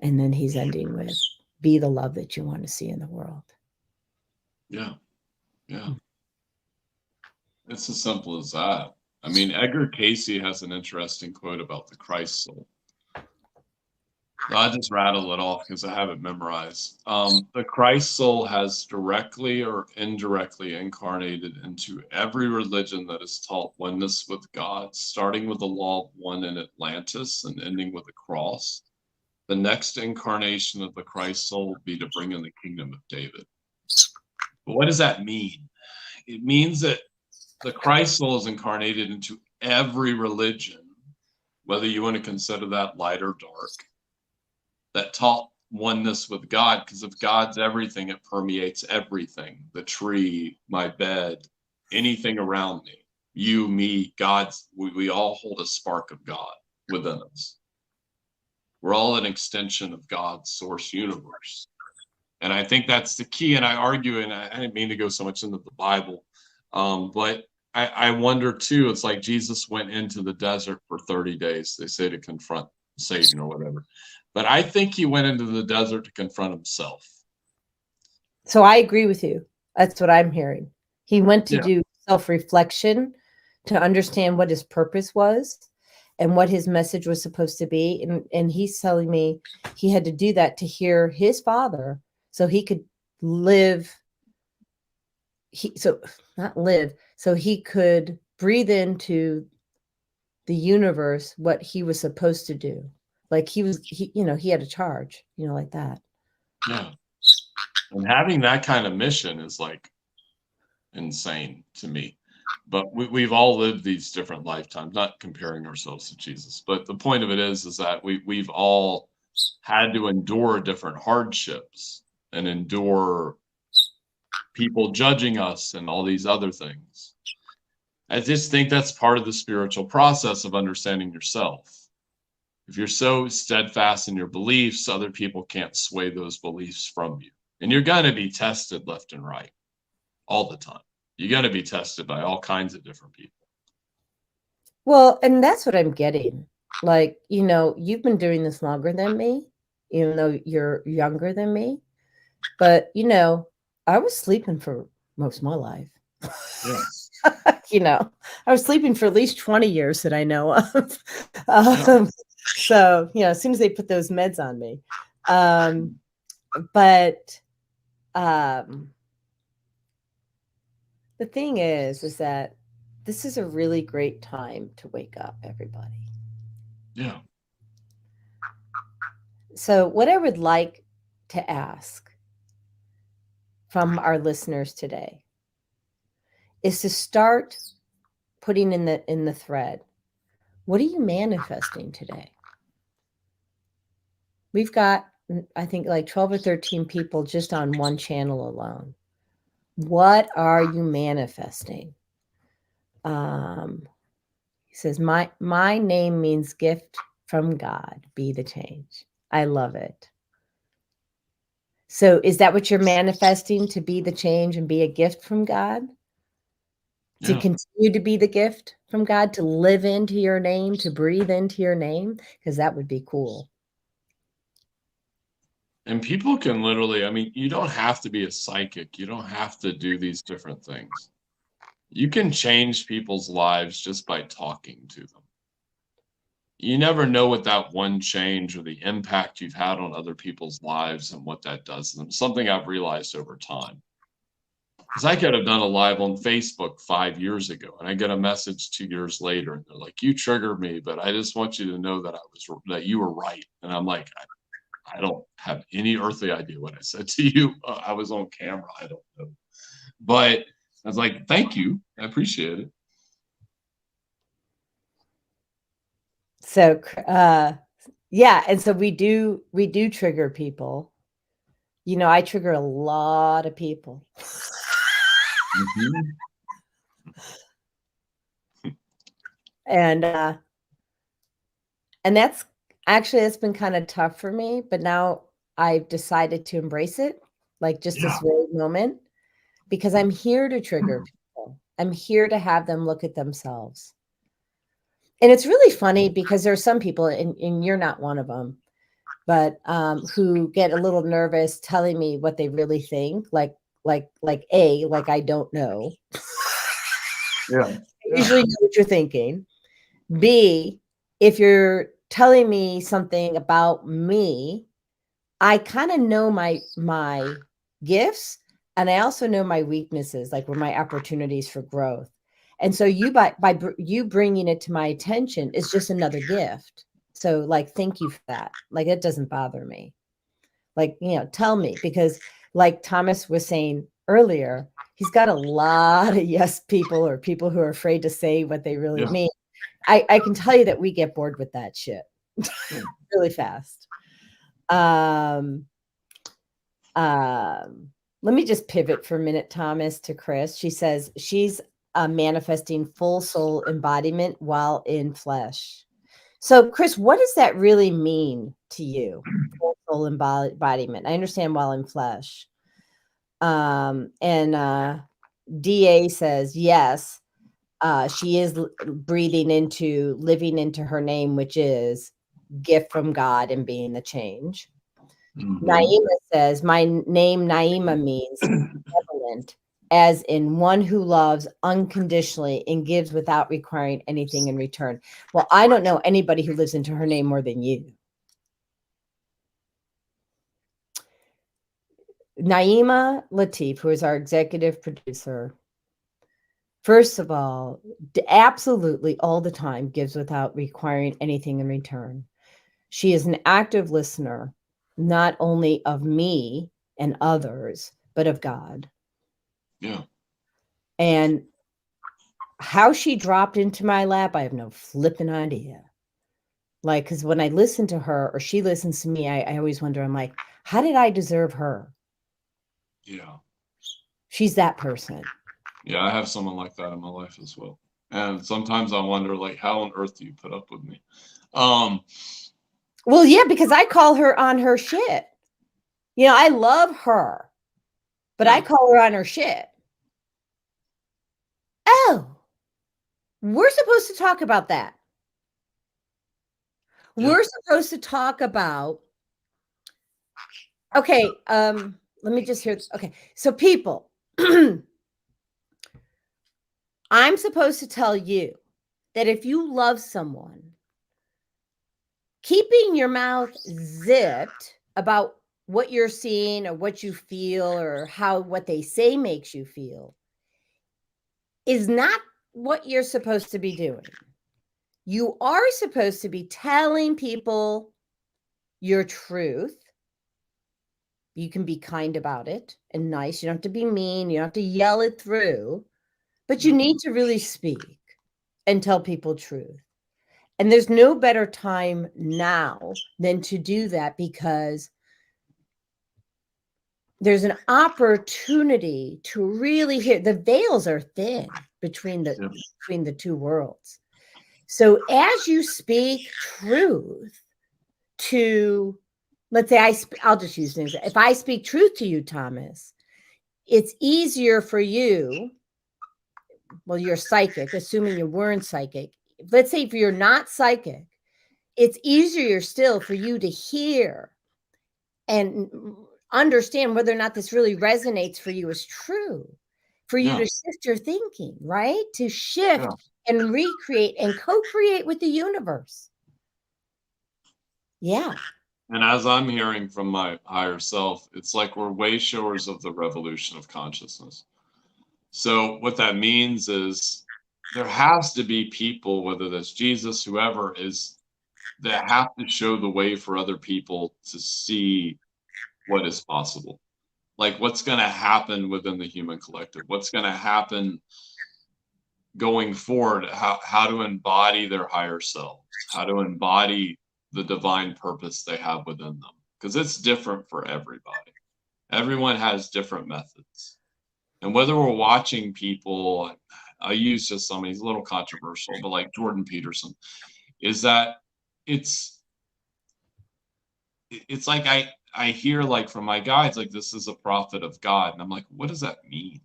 And then he's ending with, be the love that you want to see in the world. Yeah. Yeah. It's as simple as that. I mean, Edgar Casey has an interesting quote about the Christ soul. I'll just rattle it off because I have it memorized. The Christ soul has directly or indirectly incarnated into every religion that has taught oneness with God, starting with the law of one in Atlantis and ending with the cross. The next incarnation of the Christ soul will be to bring in the kingdom of David. But what does that mean? It means that the Christ soul is incarnated into every religion, whether you want to consider that light or dark, that taught oneness with God, because if God's everything, it permeates everything. The tree, my bed, anything around me, you, me, God's, we all hold a spark of God within us. We're all an extension of God's source universe. And I think that's the key. And I argue, and I didn't mean to go so much into the Bible, but I wonder too, it's like Jesus went into the desert for 30 days, they say, to confront Satan or whatever. But I think he went into the desert to confront himself. So I agree with you. That's what I'm hearing. He went to do self-reflection, to understand what his purpose was and what his message was supposed to be. And he's telling me he had to do that to hear his Father so he could live. So he could breathe into the universe what he was supposed to do. Like he had a charge, like that. Yeah. And having that kind of mission is like insane to me. But we've all lived these different lifetimes, not comparing ourselves to Jesus. But the point of it is that we've all had to endure different hardships and endure people judging us and all these other things. I just think that's part of the spiritual process of understanding yourself. If you're so steadfast in your beliefs, other people can't sway those beliefs from you. And you're going to be tested left and right all the time. You're going to be tested by all kinds of different people. Well, and that's what I'm getting. Like, you've been doing this longer than me, even though you're younger than me. But, I was sleeping for most of my life. Yes. I was sleeping for at least 20 years that I know of. So, as soon as they put those meds on me. But the thing is that this is a really great time to wake up, everybody. Yeah. So what I would like to ask from our listeners today is to start putting in the thread, what are you manifesting today? We've got, I think, like 12 or 13 people just on one channel alone. What are you manifesting? He says, my name means gift from God, be the change. I love it. So is that what you're manifesting, to be the change and be a gift from God? To continue to be the gift from God, to live into your name, to breathe into your name? Because that would be cool. And people can literally, you don't have to be a psychic. You don't have to do these different things. You can change people's lives just by talking to them. You never know what that one change or the impact you've had on other people's lives and what that does to them. Something I've realized over time. Because I could have done a live on Facebook 5 years ago, and I get a message 2 years later, and they're like, "You triggered me, but I just want you to know that you were right." And I'm like, I don't have any earthly idea what I said to you. I was on camera. I don't know, but I was like, "Thank you, I appreciate it." So, yeah, and so we do trigger people. You know, I trigger a lot of people. Mhm. And that's been kind of tough for me, but now I've decided to embrace it, like just this very moment, because I'm here to trigger people. I'm here to have them look at themselves. And it's really funny because there are some people, and you're not one of them, but who get a little nervous telling me what they really think, like I don't know. Yeah. I usually know what you're thinking. B, if you're telling me something about me, I kind of know my gifts, and I also know my weaknesses, like where my opportunities for growth. And so you by you bringing it to my attention is just another gift. So like, thank you for that. Like, it doesn't bother me. Like, you know, tell me, because like Thomas was saying earlier, he's got a lot of yes people, or people who are afraid to say what they really mean. I can tell you that we get bored with that shit really fast. Let me just pivot for a minute, Thomas, to Chris. She says she's manifesting full soul embodiment while in flesh. So, Chris, what does that really mean to you? Full soul embodiment. I understand while in flesh. And DA says yes. She is breathing into, living into her name, which is gift from God and being the change. Naima says, my name Naima means benevolent, as in one who loves unconditionally and gives without requiring anything in return. Well, I don't know anybody who lives into her name more than you. Naima Latif, who is our executive producer, first of all, absolutely all the time gives without requiring anything in return. She is an active listener, not only of me and others, but of God. Yeah. And how she dropped into my lap, I have no flipping idea. Like, because when I listen to her or she listens to me, I always wonder, I'm like, how did I deserve her? Yeah. She's that person. Yeah, I have someone like that in my life as well. And sometimes I wonder, like, how on earth do you put up with me? Well, yeah, because I call her on her shit. You know, I love her, but I call her on her shit. Oh, we're supposed to talk about that. We're supposed to talk about, okay, let me just hear this. Okay, so people, I'm supposed to tell you that if you love someone, keeping your mouth zipped about what you're seeing or what you feel or how what they say makes you feel is not what you're supposed to be doing. You are supposed to be telling people your truth. You can be kind about it and nice. You don't have to be mean. You don't have to yell it through, but you need to really speak and tell people truth. And there's no better time now than to do that, because there's an opportunity to really hear. The veils are thin between the two worlds. So as you speak truth to, let's say I'll just use an example. If I speak truth to you, Thomas, it's easier for you. Well, you're psychic, assuming you weren't psychic. Let's say if you're not psychic, it's easier still for you to hear and understand whether or not this really resonates for you as true, for you to shift your thinking, right? To shift and recreate and co-create with the universe. Yeah. And as I'm hearing from my higher self, it's like we're way showers of the revolution of consciousness. So what that means is there has to be people, whether that's Jesus, whoever is, that have to show the way for other people to see what is possible. Like what's going to happen within the human collective, what's going to happen going forward, how to embody their higher selves, how to embody the divine purpose they have within them. Because it's different for everybody. Everyone has different methods. And whether we're watching people, I use just some, he's a little controversial, but like Jordan Peterson, is that it's like I hear like from my guides, like this is a prophet of God. And I'm like, what does that mean?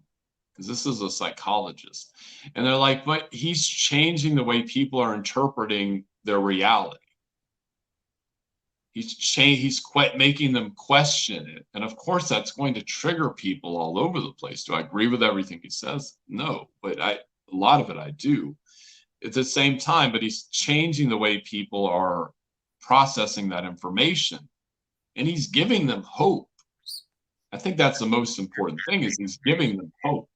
Because this is a psychologist. And they're like, but he's changing the way people are interpreting their reality. He's quite making them question it. And of course, that's going to trigger people all over the place. Do I agree with everything he says? No, but a lot of it I do. At the same time, but he's changing the way people are processing that information. And he's giving them hope. I think that's the most important thing, is he's giving them hope.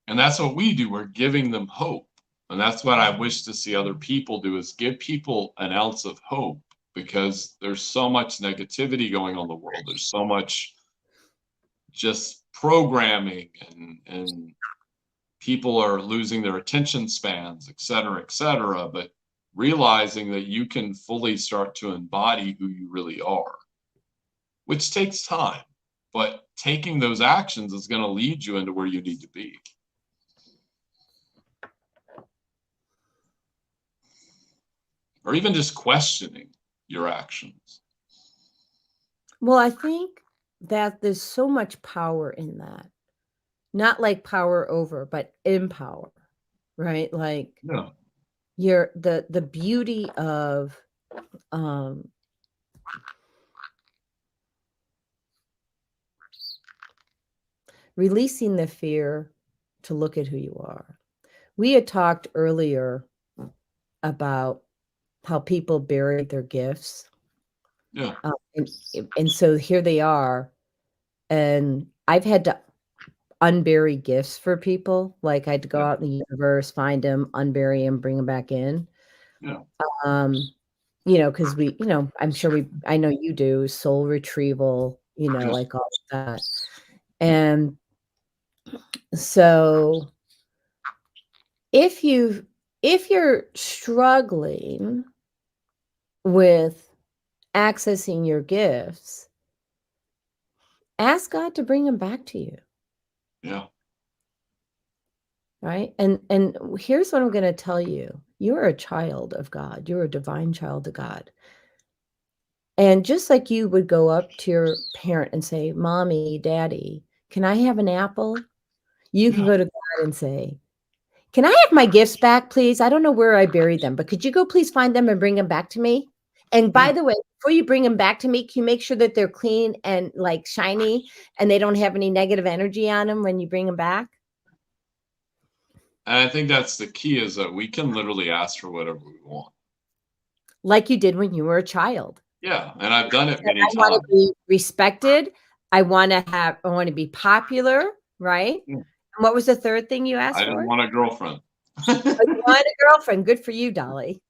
And that's what we do. We're giving them hope. And that's what I wish to see other people do, is give people an ounce of hope, because there's so much negativity going on in the world. There's so much just programming, and people are losing their attention spans, et cetera, et cetera. But realizing that you can fully start to embody who you really are, which takes time, but taking those actions is going to lead you into where you need to be. Or even just questioning your actions. Well, I think that there's so much power in that. Not like power over, but in power, right? Like the beauty of releasing the fear to look at who you are. We had talked earlier about how people bury their gifts. Yeah. And so here they are. And I've had to unbury gifts for people. Like I had to go out in the universe, find them, unbury them, bring them back in. Yeah. Because I'm sure I know you do soul retrieval, like all of that. And so if you're struggling with accessing your gifts, ask God to bring them back to you. Yeah. Right. And here's what I'm going to tell you. You're a child of God. You're a divine child of God. And just like you would go up to your parent and say, Mommy, Daddy, can I have an apple? You can go to God and say, can I have my gifts back, please? I don't know where I buried them, but could you go please find them and bring them back to me? And by the way, before you bring them back to me, can you make sure that they're clean and like shiny and they don't have any negative energy on them when you bring them back? And I think that's the key, is that we can literally ask for whatever we want. Like you did when you were a child. Yeah. And I've done it many times. I want to be respected. I want to be popular. Right. Yeah. And what was the third thing you asked for? I didn't want a girlfriend. You want a girlfriend. Good for you, Dolly.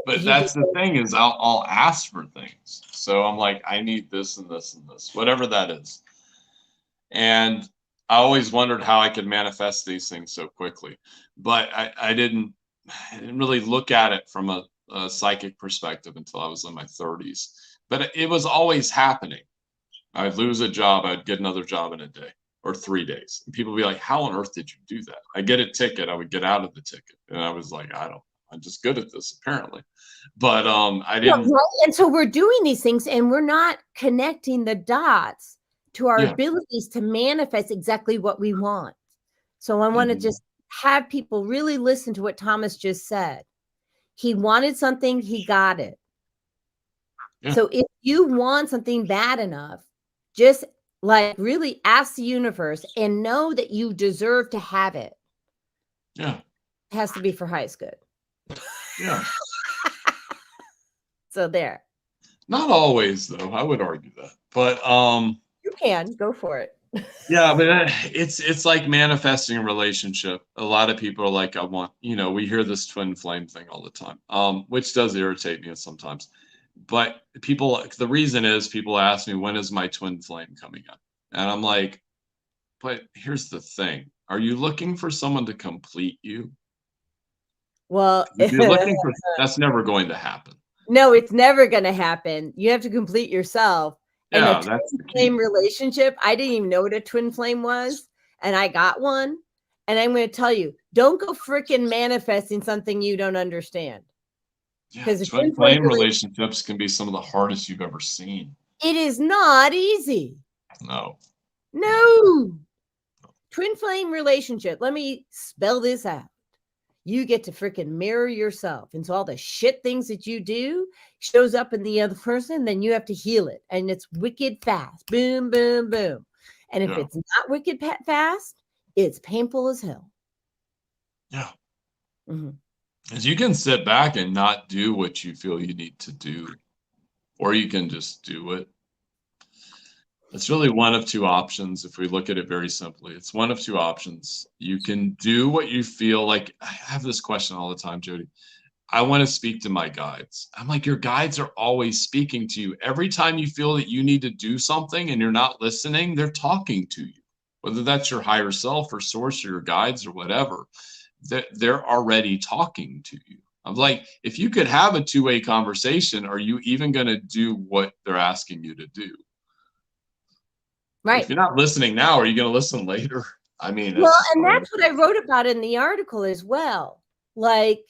But that's the thing, is I'll ask for things. So I'm like, I need this and this and this, whatever that is. And I always wondered how I could manifest these things so quickly, but I didn't really look at it from a psychic perspective until I was in my 30s. But it was always happening. I'd lose a job, I'd get another job in a day or 3 days. And people would be like, how on earth did you do that? I get a ticket, I would get out of the ticket. And I was like, I'm just good at this, apparently. But I didn't. Right. And so we're doing these things and we're not connecting the dots to our abilities to manifest exactly what we want. So I want to just have people really listen to what Thomas just said. He wanted something, he got it. Yeah. So if you want something bad enough, just like really ask the universe and know that you deserve to have it. Yeah. It has to be for highest good. Yeah. So there. Not always, though. I would argue that. But you can go for it. Yeah, but it's like manifesting a relationship. A lot of people are like, I want, we hear this twin flame thing all the time, which does irritate me sometimes. But the reason is people ask me, when is my twin flame coming up? And I'm like, but here's the thing. Are you looking for someone to complete you? Well, If you're looking for, that's never going to happen. no, it's never going to happen. You have to complete yourself. And Yeah, a that's the twin key. flame relationship, I didn't even know what a twin flame was. And I got one. And I'm going to tell you, don't go freaking manifesting something you don't understand. Yeah, Because twin flame relationships can be some of the hardest you've ever seen. It is not easy. No. Twin flame relationship. Let me spell this out. You get to freaking mirror yourself. And so all the shit things that you do shows up in the other person, then you have to heal it. And it's wicked fast. Boom, boom, boom. And if it's not wicked fast, it's painful as hell. Yeah. Because you can sit back and not do what you feel you need to do, or you can just do it. It's really one of two options. If we look at it very simply, it's one of two options. You can do what you feel like. I have this question all the time, Jody. I want to speak to my guides. I'm like, your guides are always speaking to you. Every time you feel that you need to do something and you're not listening, they're talking to you. Whether that's your higher self or source or your guides or whatever, they're already talking to you. I'm like, if you could have a two-way conversation, are you even going to do what they're asking you to do? Right. If you're not listening now, are you going to listen later? I mean, well, and that's what I wrote about in the article as well. Like,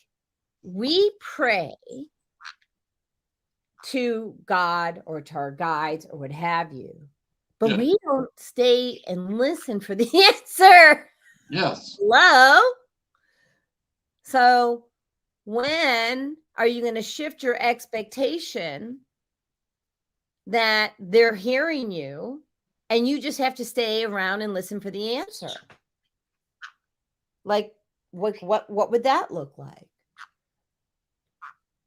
we pray to God or to our guides or what have you, but we don't stay and listen for the answer. Yes. Hello? So when are you going to shift your expectation that they're hearing you and you just have to stay around and listen for the answer? Like, what would that look like?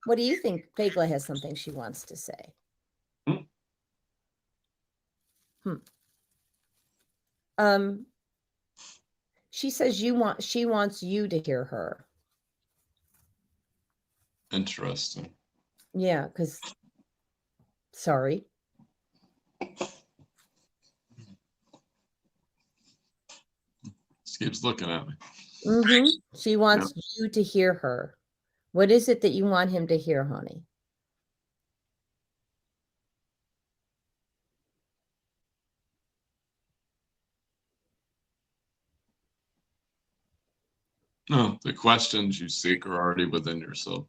What do you think? Pegla has something she wants to say. She says she wants you to hear her. Interesting. Yeah, because sorry. She keeps looking at me. She wants you to hear her. What is it that you want him to hear, honey? No, the questions you seek are already within yourself.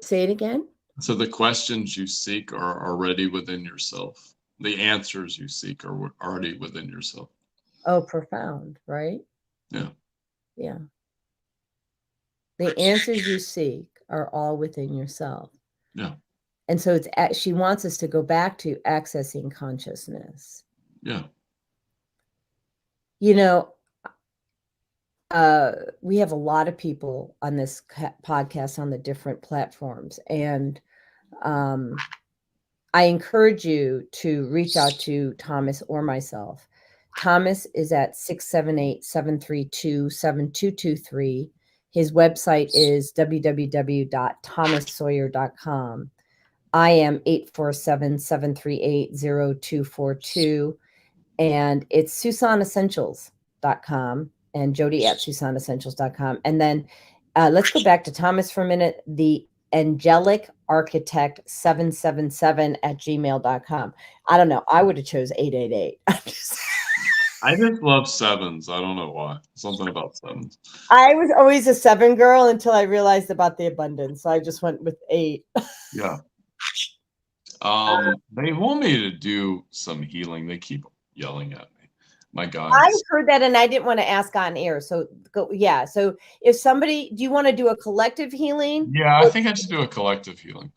Say it again. So the questions you seek are already within yourself. The answers you seek are already within yourself. Oh, profound, right? Yeah. Yeah. The answers you seek are all within yourself. Yeah. And so she wants us to go back to accessing consciousness. Yeah. You know, we have a lot of people on this podcast on the different platforms, and I encourage you to reach out to Thomas or myself. Thomas is at 678-732-7223. His website is www.thomassawyer.com. I am 847-738-0242. And it's SusanEssentials.com and Jody at SusanEssentials.com. And then let's go back to Thomas for a minute. The Angelic Architect 777@gmail.com. I don't know. I would have chose 888. I just love sevens. I don't know why. Something about sevens. I was always a 7 girl until I realized about the abundance. So I just went with 8. Yeah. They want me to do some healing. They keep yelling at me. My God. I heard that and I didn't want to ask on air. So go. Yeah. So if somebody, do you want to do a collective healing? Yeah, I think I should do a collective healing.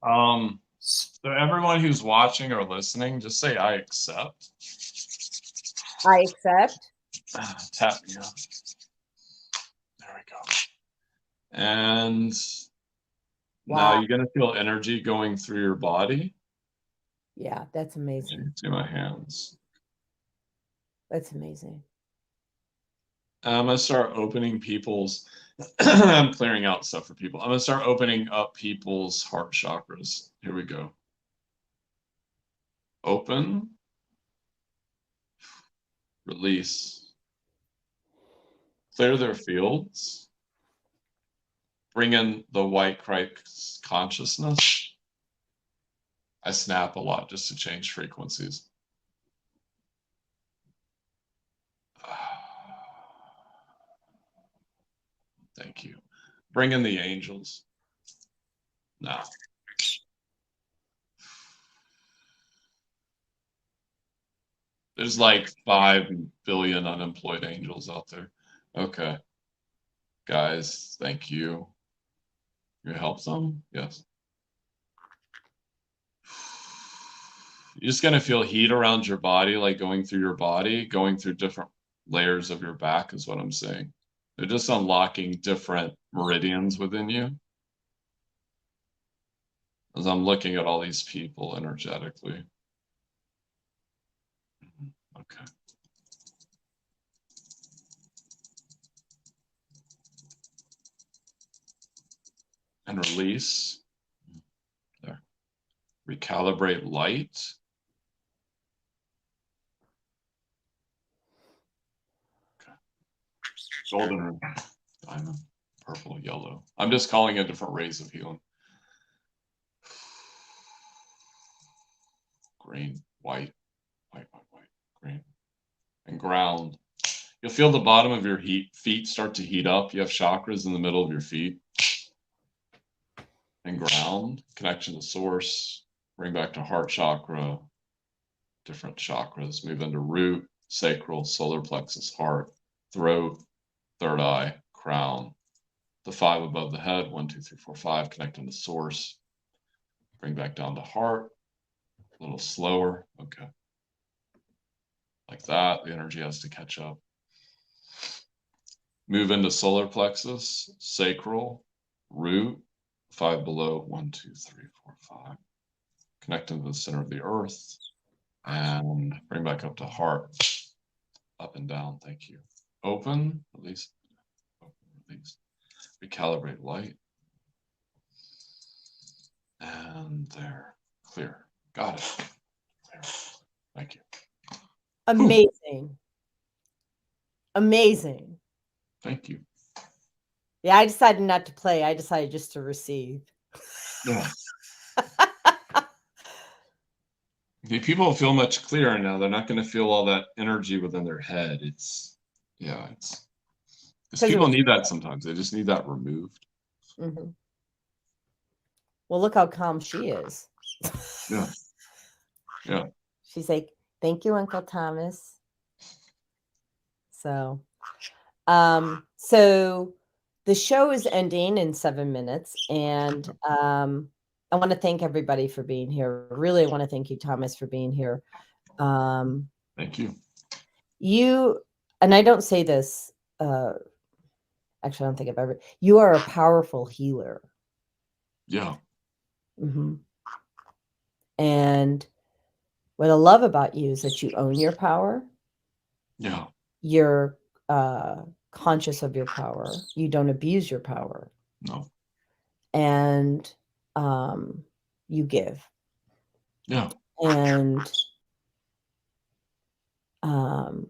So everyone who's watching or listening, just say I accept. I accept. Tap me up. There we go. And now you're going to feel energy going through your body. Yeah, that's amazing. See my hands. That's amazing. I'm going to start opening people's, I'm clearing out stuff for people. I'm going to start opening up people's heart chakras. Here we go. Open. Release. Clear their fields. Bring in the white Christ consciousness. I snap a lot just to change frequencies. Thank you. Bring in the angels. Now. There's like 5 billion unemployed angels out there. Okay. Guys, thank you. You help them? Yes. You're just going to feel heat around your body, like going through your body, going through different layers of your back is what I'm saying. They're just unlocking different meridians within you. As I'm looking at all these people energetically. Okay. And release. There. Recalibrate light. Okay. Golden, diamond, purple, yellow. I'm just calling it different rays of healing. Green, white, white, green. And ground. You'll feel the bottom of your feet start to heat up. You have chakras in the middle of your feet. And ground, connection to source, bring back to heart chakra, different chakras, move into root, sacral, solar plexus, heart, throat, third eye, crown, the 5 above the head, 1, 2, 3, 4, 5, connecting to source, bring back down to heart, a little slower, okay. Like that, the energy has to catch up. Move into solar plexus, sacral, root, 5 below, 1, 2, 3, 4, 5. Connecting to the center of the earth and bring back up to heart. Up and down, thank you. Open, release, open, release. Recalibrate light. And there, clear. Got it. Clear. Thank you. Amazing. Whew. Amazing. Thank you. Yeah, I decided not to play. I decided just to receive. Yeah. People feel much clearer now. They're not going to feel all that energy within their head. It's because people need that sometimes. They just need that removed. Mm-hmm. Well, look how calm she is. Yeah. Yeah. She's like, thank you, Uncle Thomas. So the show is ending in 7 minutes, and I want to thank everybody for being here. Really, I want to thank you, Thomas, for being here. Thank you. And I don't say this, actually, I don't think I've ever, you are a powerful healer. Yeah. Mm-hmm. And what I love about you is that you own your power. Yeah. You're conscious of your power. You don't abuse your power. No. And you give. Yeah. And oh,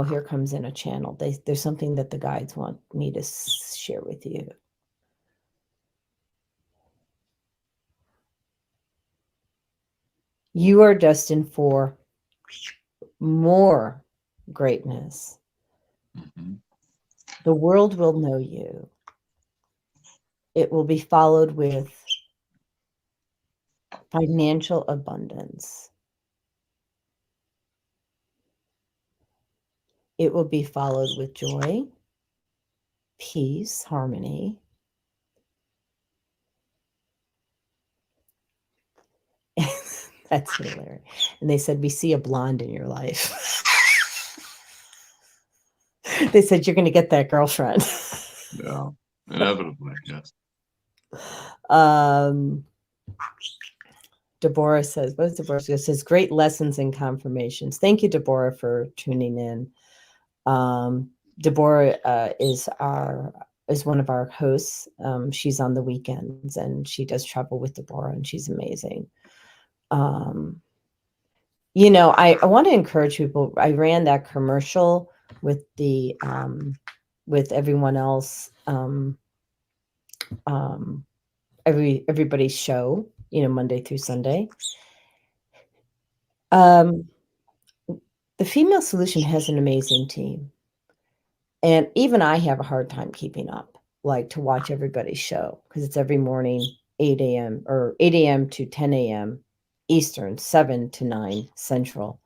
here comes in a channel. There's something that the guides want me to share with you. You are destined for more greatness. Mm-hmm. The world will know you. It will be followed with financial abundance. It will be followed with joy, peace, harmony. That's hilarious. And they said, we see a blonde in your life. They said, you're going to get that girlfriend. Yeah, inevitably, yes. Deborah says, what does Deborah say? It says, great lessons and confirmations. Thank you, Deborah, for tuning in. Deborah is one of our hosts. She's on the weekends and she does travel with Deborah, and she's amazing. You know, I want to encourage people. I ran that commercial with the with everyone else, everybody's show, you know, Monday through Sunday. The Female Solution has an amazing team. And even I have a hard time keeping up, like to watch everybody's show, because it's every morning, 8 a.m. or 8 a.m. to 10 a.m. Eastern, 7 to 9 Central.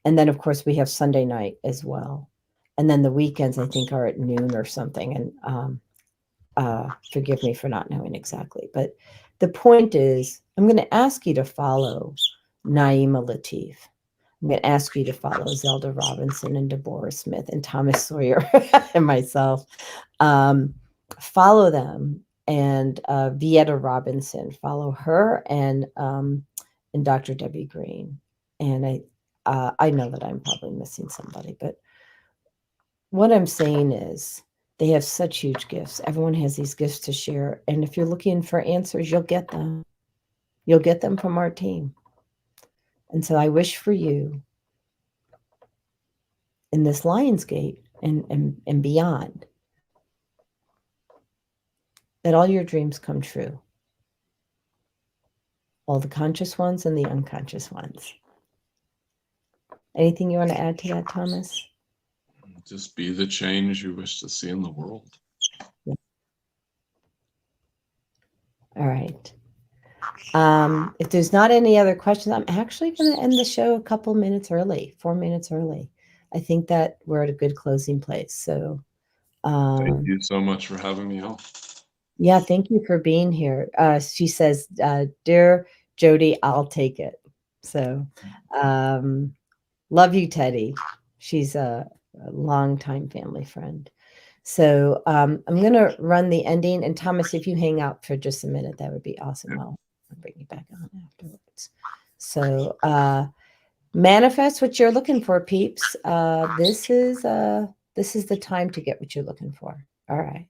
And then, of course, we have Sunday night as well. And then the weekends, I think, are at noon or something. And forgive me for not knowing exactly. But the point is, I'm going to ask you to follow Naima Latif. I'm going to ask you to follow Zelda Robinson and Deborah Smith and Thomas Sawyer and myself. Follow them, and Vieta Robinson. Follow her and Dr. Debbie Green. And I know that I'm probably missing somebody, but what I'm saying is they have such huge gifts. Everyone has these gifts to share. And if you're looking for answers, you'll get them. You'll get them from our team. And so I wish for you in this Lionsgate and beyond that all your dreams come true. All the conscious ones and the unconscious ones. Anything you want to add to that, Thomas? Just be the change you wish to see in the world. Yeah. All right. If there's not any other questions, I'm actually going to end the show a couple minutes early, 4 minutes early. I think that we're at a good closing place. So thank you so much for having me on. Yeah, thank you for being here. She says, dear Jody, I'll take it. So love you, Teddy. She's a longtime family friend. So I'm going to run the ending. And Thomas, if you hang out for just a minute, that would be awesome. I'll bring you back on afterwards. So manifest what you're looking for, peeps. This is the time to get what you're looking for. All right.